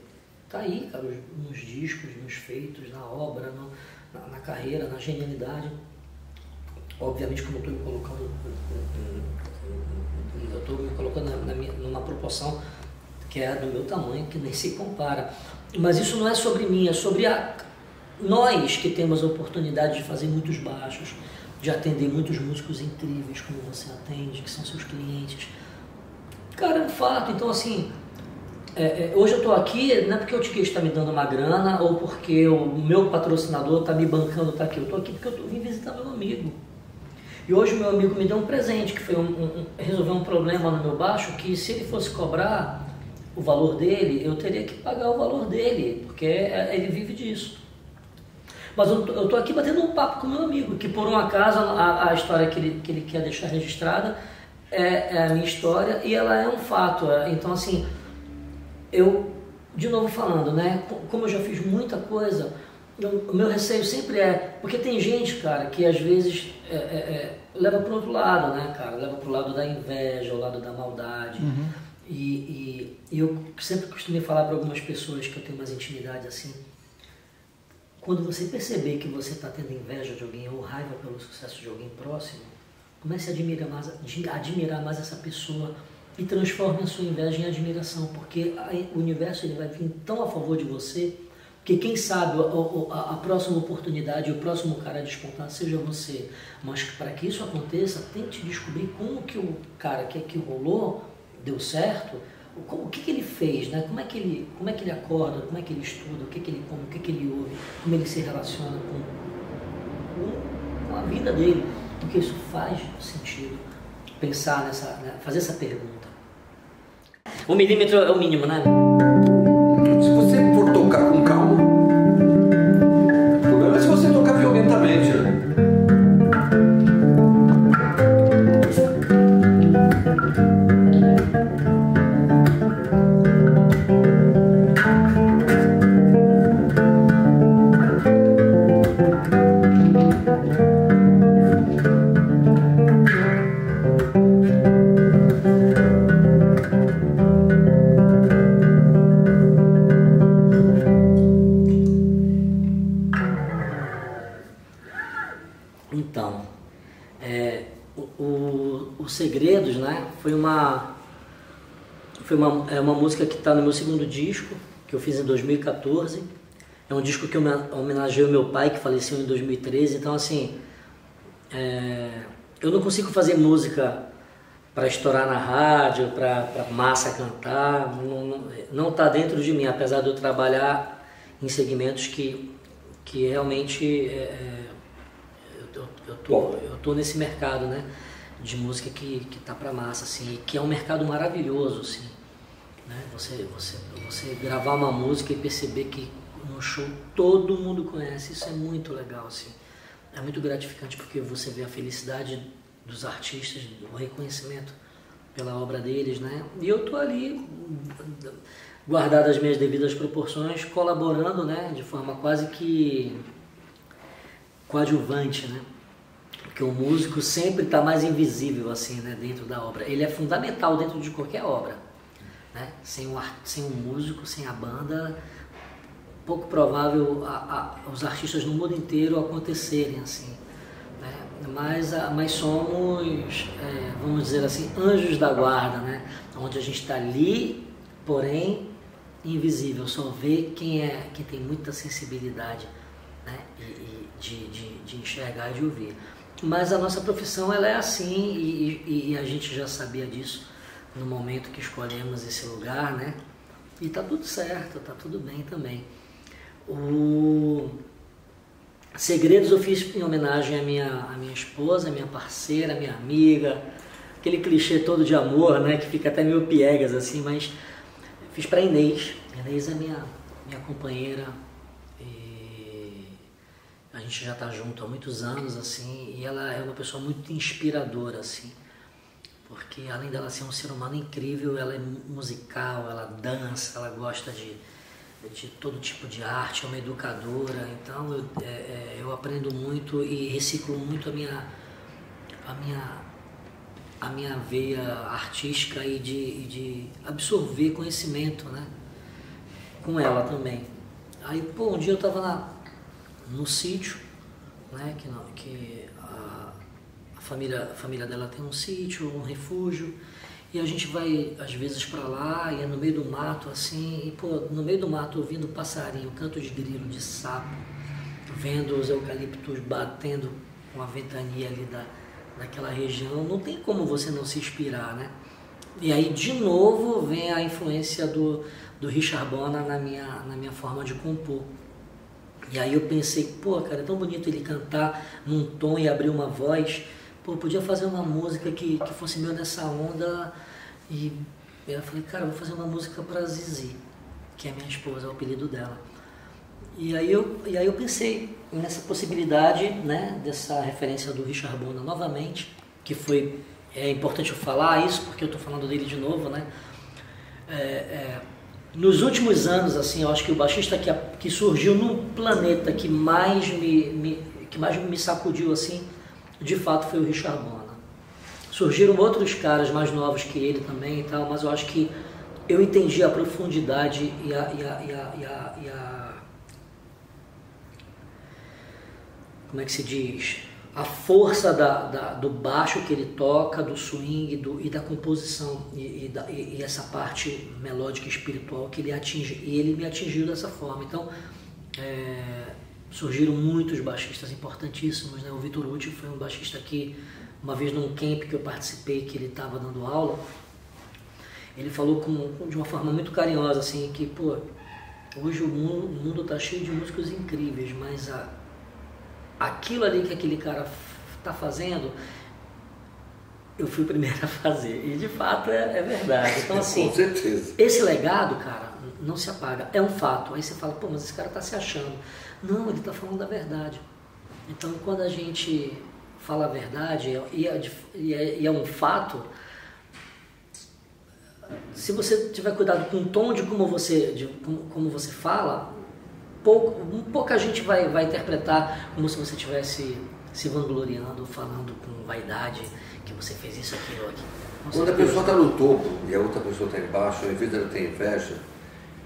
tá aí, cara, nos discos, nos feitos, na obra, na carreira, na genialidade. Obviamente que eu não estou me colocando, numa proporção que é do meu tamanho, que nem se compara. Mas isso não é sobre mim, é sobre nós que temos a oportunidade de fazer muitos baixos, de atender muitos músicos incríveis como você atende, que são seus clientes. Cara, é um fato. Então, assim, hoje eu estou aqui, não é porque o Tiguez está me dando uma grana ou porque o meu patrocinador está me bancando, está aqui. Eu estou aqui porque eu vim visitar meu amigo. E hoje o meu amigo me deu um presente, que foi resolver um problema no meu baixo, que se ele fosse cobrar o valor dele, eu teria que pagar o valor dele, porque ele vive disso. Mas eu estou aqui batendo um papo com o meu amigo, que por um acaso a história que ele quer deixar registrada é a minha história e ela é um fato. Então, assim, eu, de novo falando, né, como eu já fiz muita coisa, o meu receio sempre porque tem gente, cara, que às vezes leva para o outro lado, né, cara, leva para o lado da inveja, o lado da maldade. Uhum. E eu sempre costumo falar para algumas pessoas que eu tenho mais intimidade assim, quando você perceber que você está tendo inveja de alguém ou raiva pelo sucesso de alguém próximo, comece a admirar mais essa pessoa e transforme a sua inveja em admiração, porque o universo ele vai vir tão a favor de você, que quem sabe a próxima oportunidade, o próximo cara a despontar seja você. Mas para que isso aconteça, tente descobrir como que o cara que rolou deu certo, o que ele fez, né? Como é que ele acorda, como é que ele estuda, o que ele come, o que ele ouve, como ele se relaciona com a vida dele, porque isso faz sentido pensar fazer essa pergunta. O milímetro é o mínimo, né? Se você for tocar com calma, o problema é se você tocar violentamente, né? Então, os Segredos, né, foi uma música que está no meu segundo disco, que eu fiz em 2014. É um disco que eu homenageei o meu pai, que faleceu em 2013. Então, assim, eu não consigo fazer música para estourar na rádio, para massa cantar. Não está dentro de mim, apesar de eu trabalhar em segmentos que realmente... Eu tô nesse mercado, né, de música que tá para massa, assim, que é um mercado maravilhoso, assim, né? Você gravar uma música e perceber que no show todo mundo conhece, isso é muito legal, assim. É muito gratificante porque você vê a felicidade dos artistas, o reconhecimento pela obra deles, né? E eu tô ali, guardado as minhas devidas proporções, colaborando, né, de forma quase que coadjuvante, né? Porque o músico sempre está mais invisível, assim, né, dentro da obra. Ele é fundamental dentro de qualquer obra, né? Sem um músico, sem a banda, pouco provável os artistas no mundo inteiro acontecerem, assim, né? Mas somos, vamos dizer assim, anjos da guarda, né? Onde a gente está ali, porém invisível, só vê quem tem muita sensibilidade, né? E de enxergar e de ouvir. Mas a nossa profissão ela é assim e a gente já sabia disso no momento que escolhemos esse lugar, né? E tá tudo certo, tá tudo bem também. O Segredos eu fiz em homenagem à minha esposa, à minha parceira, à minha amiga, aquele clichê todo de amor, né? Que fica até meio piegas assim, mas fiz para Inês. Inês é minha companheira. A gente já está junto há muitos anos, assim, e ela é uma pessoa muito inspiradora, assim, porque além dela ser um ser humano incrível, ela é musical, ela dança, ela gosta de todo tipo de arte, é uma educadora, então eu aprendo muito e reciclo muito a minha veia artística e de absorver conhecimento, né, com ela também. Aí, um dia eu estava no sítio, né, que a família dela tem um sítio, um refúgio, e a gente vai às vezes para lá, e é no meio do mato assim, e no meio do mato ouvindo passarinho, canto de grilo, de sapo, vendo os eucaliptos batendo com a ventania ali daquela região, não tem como você não se inspirar, né? E aí de novo vem a influência do Richard Bona na minha forma de compor. E aí eu pensei, cara, é tão bonito ele cantar num tom e abrir uma voz. Podia fazer uma música que fosse meio nessa onda. E eu falei, cara, vou fazer uma música pra Zizi, que é minha esposa, é o apelido dela. E aí eu pensei nessa possibilidade, né, dessa referência do Richard Bona novamente, que é importante eu falar isso, porque eu estou falando dele de novo, né? Nos últimos anos, assim, eu acho que o baixista que surgiu num planeta que mais me sacudiu, assim, de fato foi o Richard Bona. Surgiram outros caras mais novos que ele também e tal, mas eu acho que eu entendi a profundidade e como é que se diz? a força do baixo que ele toca, do swing e da composição e essa parte melódica e espiritual que ele atinge. E ele me atingiu dessa forma. Então, surgiram muitos baixistas importantíssimos, né? O Vitor Uti foi um baixista que, uma vez num camp que eu participei, que ele estava dando aula, ele falou de uma forma muito carinhosa, assim, que, pô, hoje o mundo está cheio de músicos incríveis, mas aquilo ali que aquele cara está fazendo, eu fui o primeiro a fazer. E de fato é verdade. Então, assim, com certeza. Esse legado, cara, não se apaga. É um fato. Aí você fala, pô, mas esse cara está se achando. Não, ele está falando da verdade. Então, quando a gente fala a verdade e é um fato, se você tiver cuidado com o tom de como você fala, pouca gente vai interpretar como se você estivesse se vangloriando, falando com vaidade que você fez isso, aquilo, aqui. Quando a pessoa está no topo e a outra pessoa está embaixo, ao invés dela ter inveja,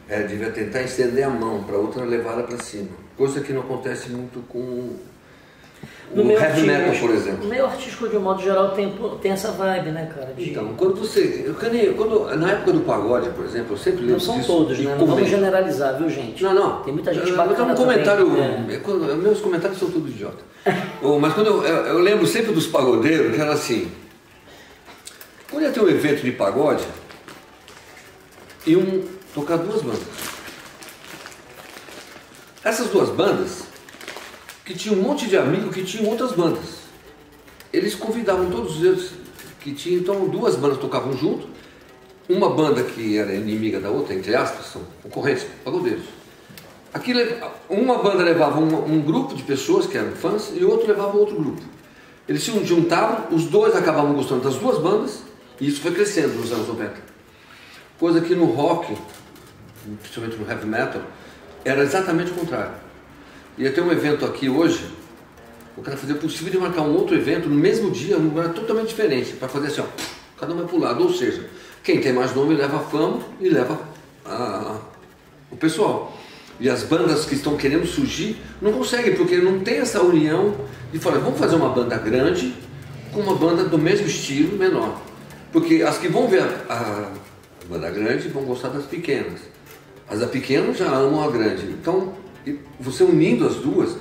ela devia tentar estender a mão para a outra levá-la para cima. Coisa que não acontece muito com o heavy metal, por exemplo. O meio artístico, de um modo geral, tem essa vibe, né, cara? Então, na época do pagode, por exemplo, eu sempre lembro disso. Não são todos, né? Não vamos generalizar, viu, gente? Não. Tem muita gente bacana Meus comentários são todos idiota. Mas quando eu lembro sempre dos pagodeiros, que era assim, quando ia ter um evento de pagode, iam tocar duas bandas. Essas duas bandas, que tinham um monte de amigos que tinham outras bandas. Eles convidavam todos eles que tinham, então duas bandas tocavam junto, uma banda que era inimiga da outra, entre aspas, são concorrentes, pagodeiros. Aqui, uma banda levava um grupo de pessoas que eram fãs e o outro levava outro grupo. Eles se juntavam, os dois acabavam gostando das duas bandas e isso foi crescendo nos anos 90. Coisa que no rock, principalmente no heavy metal, era exatamente o contrário. Ia ter um evento aqui hoje, o cara fazia o possível de marcar um outro evento no mesmo dia, num lugar totalmente diferente, para fazer assim, ó, cada um vai pro lado. Ou seja, quem tem mais nome leva a fama e leva o pessoal. E as bandas que estão querendo surgir não conseguem, porque não tem essa união de falar, vamos fazer uma banda grande com uma banda do mesmo estilo, menor. Porque as que vão ver a banda grande vão gostar das pequenas. As da pequena já amam a grande. Então, você unindo as duas,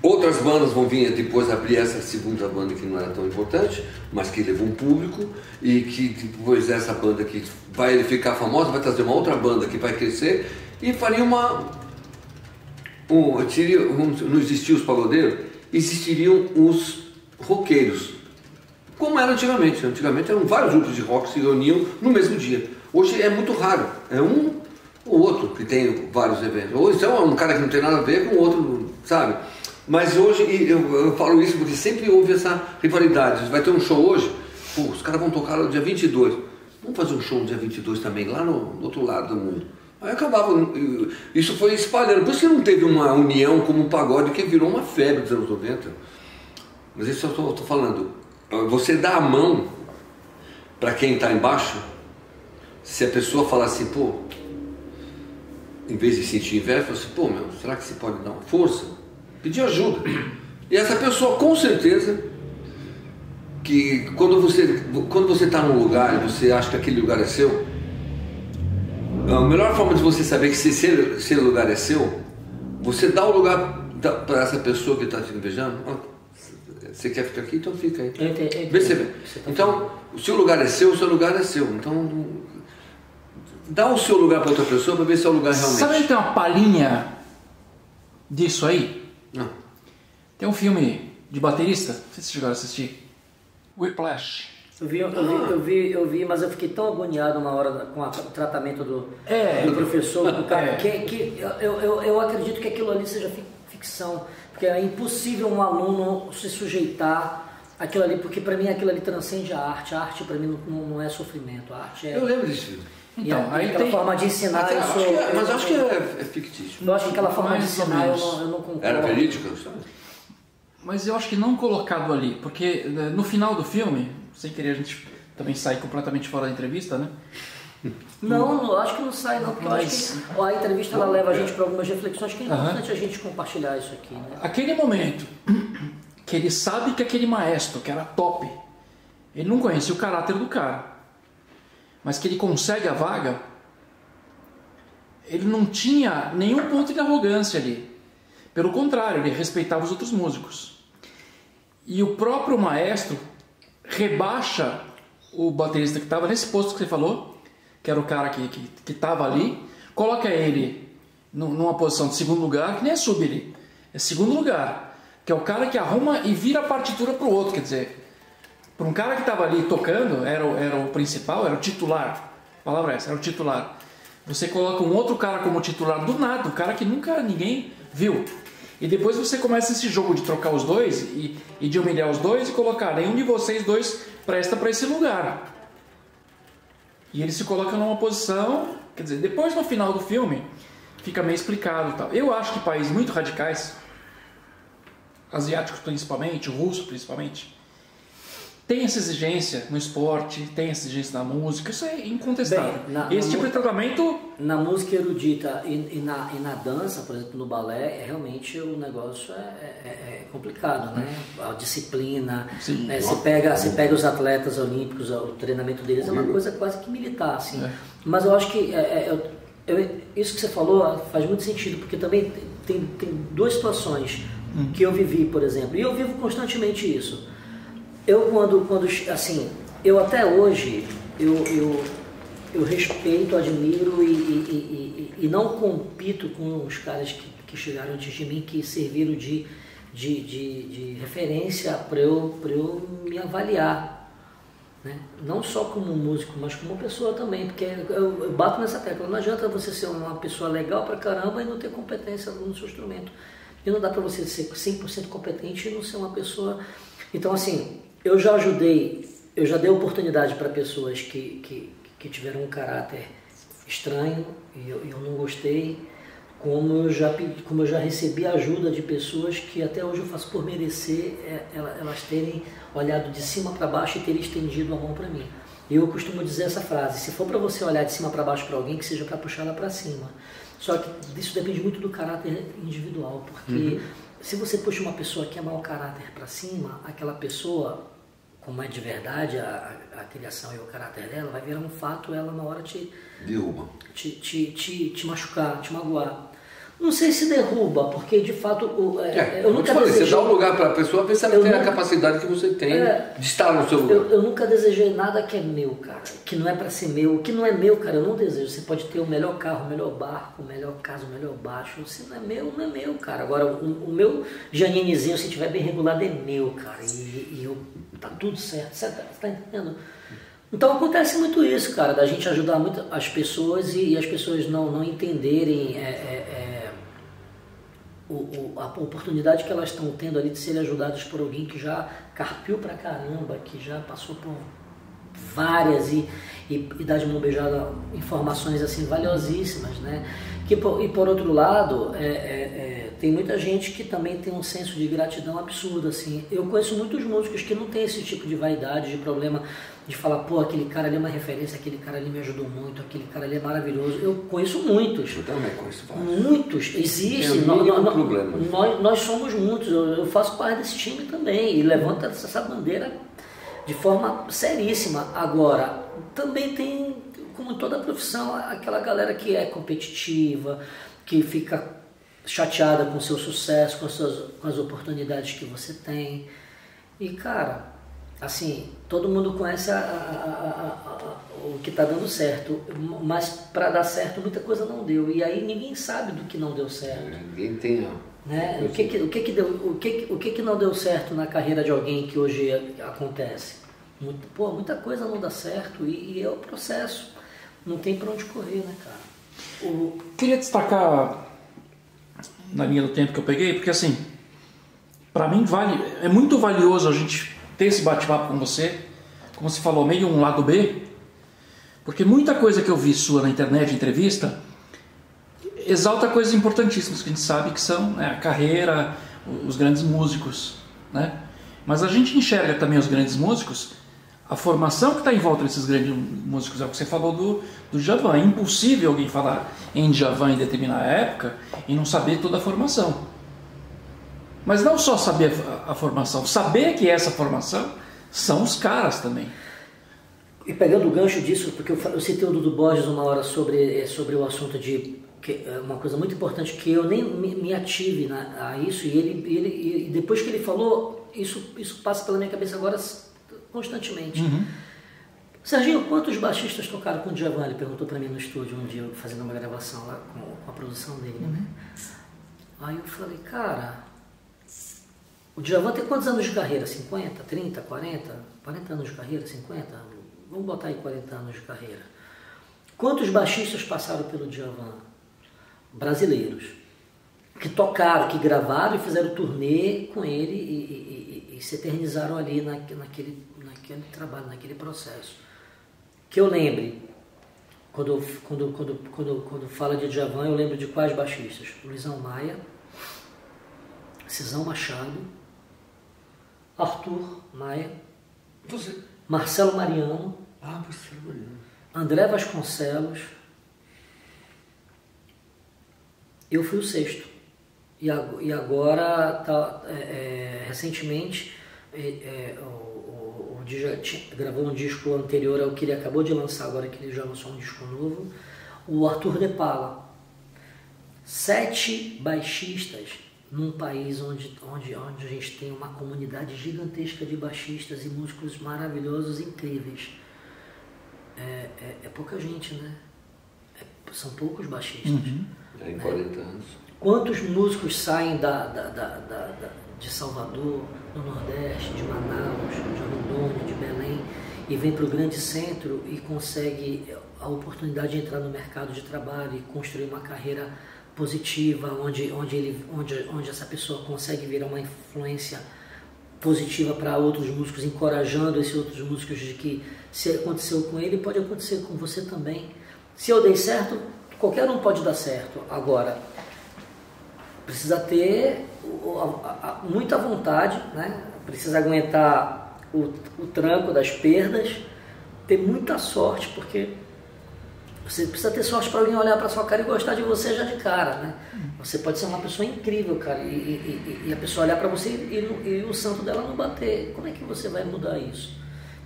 outras bandas vão vir depois abrir essa segunda banda que não era tão importante, mas que levou um público e que depois essa banda que vai ficar famosa vai trazer uma outra banda que vai crescer e faria não existiam os pagodeiros, existiriam os roqueiros, como era antigamente. Antigamente eram vários grupos de rock que se reuniam no mesmo dia. Hoje é muito raro, é um ou outro que tem vários eventos. Ou então é um cara que não tem nada a ver com o outro, sabe? Mas hoje, eu falo isso porque sempre houve essa rivalidade. Vai ter um show hoje, pô, os caras vão tocar no dia 22. Vamos fazer um show no dia 22 também, lá no outro lado do mundo. Aí acabava, isso foi espalhando. Por isso que não teve uma união como o pagode, que virou uma febre dos anos 90. Mas isso eu estou falando. Você dá a mão para quem está embaixo, se a pessoa falar assim, pô, em vez de sentir inveja, fala assim, pô, meu, será que você pode dar uma força? Pedir ajuda. E essa pessoa, com certeza, que quando você está num lugar e você acha que aquele lugar é seu, a melhor forma de você saber que se o lugar é seu, você dá o lugar para essa pessoa que está te invejando. Você quer ficar aqui? Então fica aí. Vê se vê. Então, se o lugar é seu, o seu lugar é seu. Então, dá o seu lugar para outra pessoa para ver se é o lugar realmente. Sabe que tem uma palhinha disso aí? Não. Tem um filme de baterista, não sei se vocês chegaram a assistir, Whiplash. Eu vi, mas eu fiquei tão agoniado uma hora com o tratamento do professor, do cara, que eu acredito que aquilo ali seja ficção, porque é impossível um aluno se sujeitar àquilo ali, porque para mim aquilo ali transcende a arte para mim não é sofrimento, a arte é... Eu lembro desse filme. Então, aí aquela tem forma de ensinar, mas acho que é fictício. Eu acho que aquela forma de ensinar eu não concordo. Era verídica? Mas eu acho que não colocado ali, porque no final do filme, sem querer a gente também sai completamente fora da entrevista, né? Não, eu acho que não sai não, porque eu acho que a entrevista ela leva a gente para algumas reflexões que é importante a gente compartilhar isso aqui, né? Aquele momento que ele sabe que aquele maestro, que era top, ele não conhecia o caráter do cara, mas que ele consegue a vaga, ele não tinha nenhum ponto de arrogância ali. Pelo contrário, ele respeitava os outros músicos. E o próprio maestro rebaixa o baterista que estava nesse posto que você falou, que era o cara que estava ali, coloca ele numa posição de segundo lugar, que nem é sub ali, é segundo lugar, que é o cara que arruma e vira a partitura para o outro, quer dizer, para um cara que estava ali tocando, era o principal, era o titular, a palavra é essa, era o titular. Você coloca um outro cara como titular do nada, um cara que nunca ninguém viu. E depois você começa esse jogo de trocar os dois e de humilhar os dois e colocar nenhum de vocês dois presta para esse lugar. E ele se coloca numa posição, quer dizer, depois no final do filme fica meio explicado e tal. Eu acho que países muito radicais, asiáticos principalmente, russo principalmente, tem essa exigência no esporte, tem essa exigência na música, isso é incontestável. Esse tipo de tratamento... Na música erudita e na dança, por exemplo, no balé, realmente o negócio é complicado, né? A disciplina, você pega os atletas olímpicos, o treinamento deles é uma coisa quase que militar, assim. Mas eu acho que isso que você falou faz muito sentido, porque também tem duas situações que eu vivi, por exemplo, e eu vivo constantemente isso. Eu assim, eu até hoje, eu respeito, admiro e não compito com os caras que chegaram antes de mim, que serviram de referência para eu me avaliar, né? Não só como músico, mas como pessoa também, porque eu bato nessa tecla, não adianta você ser uma pessoa legal pra caramba e não ter competência no seu instrumento, e não dá para você ser 100% competente e não ser uma pessoa... Então, assim, eu já dei oportunidade para pessoas que tiveram um caráter estranho e eu não gostei, como eu já recebi ajuda de pessoas que até hoje eu faço por merecer elas terem olhado de cima para baixo e terem estendido a mão para mim. Eu costumo dizer essa frase: se for para você olhar de cima para baixo para alguém, que seja para puxar ela para cima. Só que isso depende muito do caráter individual, porque se você puxa uma pessoa que é mau caráter para cima, aquela pessoa, como é de verdade a criação e o caráter dela, vai virar um fato, ela na hora te machucar, te magoar. Não sei se derruba, porque de fato eu nunca desejei... Você dá um lugar para a pessoa, ver se ela tem a capacidade que você tem de estar no seu lugar. Eu nunca desejei nada que é meu, cara, que não é para ser meu. O que não é meu, cara, eu não desejo. Você pode ter o melhor carro, o melhor barco, o melhor casa, o melhor baixo. Se não é meu, não é meu, cara. Agora, o meu Janinezinho, se estiver bem regulado, é meu, cara. Tá tudo certo, você tá entendendo? Então acontece muito isso, cara, da gente ajudar muito as pessoas e as pessoas não entenderem a oportunidade que elas estão tendo ali de serem ajudadas por alguém que já carpiu pra caramba, que já passou por várias e dá de mão beijada informações assim valiosíssimas, né? E por outro lado, tem muita gente que também tem um senso de gratidão absurdo, assim. Eu conheço muitos músicos que não tem esse tipo de vaidade, de problema de falar, pô, aquele cara ali é uma referência, aquele cara ali me ajudou muito, aquele cara ali é maravilhoso. Eu conheço muitos. Eu também conheço vários. Muitos, existem. Nós somos muitos, eu faço parte desse time também e levanto essa bandeira de forma seríssima. Agora, também tem, como em toda profissão, aquela galera que é competitiva, que fica chateada com o seu sucesso, com as oportunidades que você tem. E, cara, assim, todo mundo conhece o que está dando certo, mas para dar certo muita coisa não deu. E aí ninguém sabe do que não deu certo. Ninguém tem, né? O que não deu certo na carreira de alguém que hoje acontece? Muita coisa não dá certo e é o processo. Não tem para onde correr, né, cara? Queria destacar na linha do tempo que eu peguei, porque assim, para mim é muito valioso a gente ter esse bate-papo com você, como você falou, meio um lado B, porque muita coisa que eu vi sua na internet, entrevista, exalta coisas importantíssimas que a gente sabe que são, né, a carreira, os grandes músicos, né? Mas a gente enxerga também os grandes músicos, a formação que está em volta desses grandes músicos, é o que você falou do Djavan. É impossível alguém falar em Djavan em determinada época e não saber toda a formação. Mas não só saber a formação, saber que essa formação são os caras também. E pegando o gancho disso, porque eu citei o Dudu Borges uma hora sobre o assunto de que é uma coisa muito importante que eu nem me ative a isso, e depois que ele falou, isso passa pela minha cabeça agora constantemente. Serginho, quantos baixistas tocaram com o Djavan? Ele perguntou para mim no estúdio um dia, fazendo uma gravação lá com a produção dele, né? Aí eu falei, cara, o Djavan tem quantos anos de carreira? 50, 30, 40? 40 anos de carreira? 50? Vamos botar aí 40 anos de carreira. Quantos baixistas passaram pelo Djavan? Brasileiros. Que tocaram, que gravaram e fizeram turnê com ele e se eternizaram ali naquele trabalho, naquele processo. Que eu lembre, quando fala de Djavan, eu lembro de quais baixistas? Luizão Maia, Cisão Machado, Arthur Maia, Marcelo Mariano, André Vasconcelos. Eu fui o sexto. E agora, recentemente, o Dja gravou um disco anterior ao que ele acabou de lançar, agora que ele já lançou um disco novo, o Arthur de Pala. 7 baixistas num país onde a gente tem uma comunidade gigantesca de baixistas e músicos maravilhosos, incríveis. É pouca gente, né? São poucos baixistas. Em 40 anos. Quantos músicos saem de Salvador, do Nordeste, de Manaus, de Rondônia, de Belém, e vem para o grande centro e consegue a oportunidade de entrar no mercado de trabalho e construir uma carreira positiva, onde essa pessoa consegue virar uma influência positiva para outros músicos, encorajando esses outros músicos de que se aconteceu com ele, pode acontecer com você também. Se eu dei certo, qualquer um pode dar certo. Agora, precisa ter muita vontade, né? Precisa aguentar o tranco das perdas, ter muita sorte, porque você precisa ter sorte para alguém olhar para sua cara e gostar de você já de cara, né? Você pode ser uma pessoa incrível, cara, e a pessoa olhar para você e o santo dela não bater. Como é que você vai mudar isso?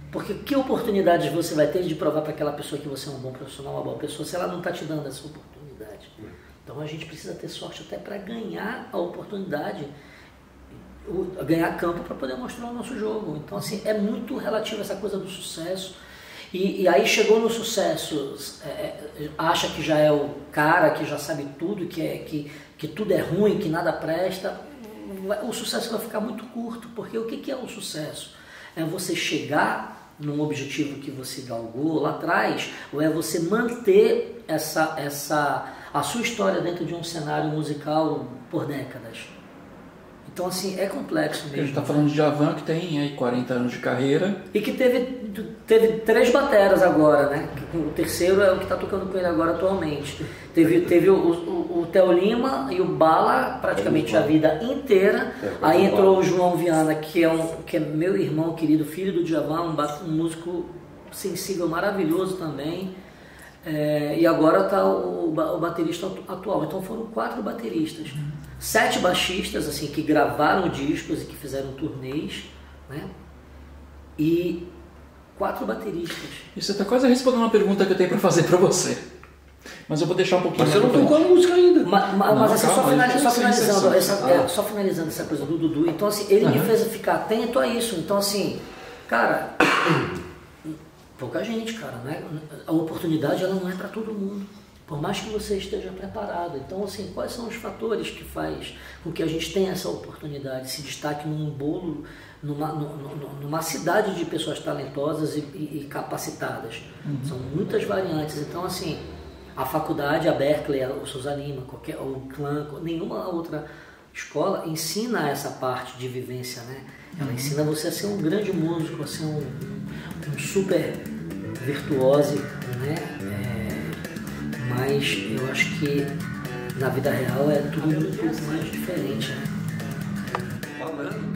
Porque que oportunidades você vai ter de provar para aquela pessoa que você é um bom profissional, uma boa pessoa, se ela não está te dando essa oportunidade? Então a gente precisa ter sorte até para ganhar a oportunidade, ganhar campo para poder mostrar o nosso jogo. Então assim, é muito relativo essa coisa do sucesso. E aí chegou no sucesso, acha que já é o cara, que já sabe tudo, que tudo é ruim, que nada presta. O sucesso vai ficar muito curto, porque o que é o sucesso? É você chegar num objetivo que você galgou lá atrás, ou é você manter a sua história dentro de um cenário musical por décadas. Então, assim, é complexo mesmo. A gente está falando de Djavan, que tem aí 40 anos de carreira. E que teve 3 bateras agora, né? O terceiro é o que está tocando com ele agora atualmente. Teve o Theo Lima e o Bala praticamente a vida inteira. Aí entrou o João Viana, que é meu irmão querido, filho do Djavan, um músico sensível, maravilhoso também. E agora está o baterista atual. Então foram 4 bateristas. 7 baixistas assim, que gravaram discos e que fizeram turnês, né? E 4 bateristas. E você está quase respondendo uma pergunta que eu tenho para fazer para você. Mas eu vou deixar um pouquinho. Mas você não tocou a música ainda. Mas só finalizando essa coisa do Dudu. Então assim, ele me fez ficar atento a isso. Então assim, cara, pouca gente, cara, né? A oportunidade ela não é para todo mundo, por mais que você esteja preparado. Então assim, quais são os fatores que faz com que a gente tenha essa oportunidade, se destaque num bolo, numa cidade de pessoas talentosas e capacitadas? São muitas variantes. Então assim, a faculdade, a Berkeley, o Sousa Lima, o Clan, nenhuma outra escola ensina essa parte de vivência, né? Ela ensina você a ser um grande músico, a ser um super virtuoso, né? Mas eu acho que na vida real é tudo um pouco mais diferente, né? Falando.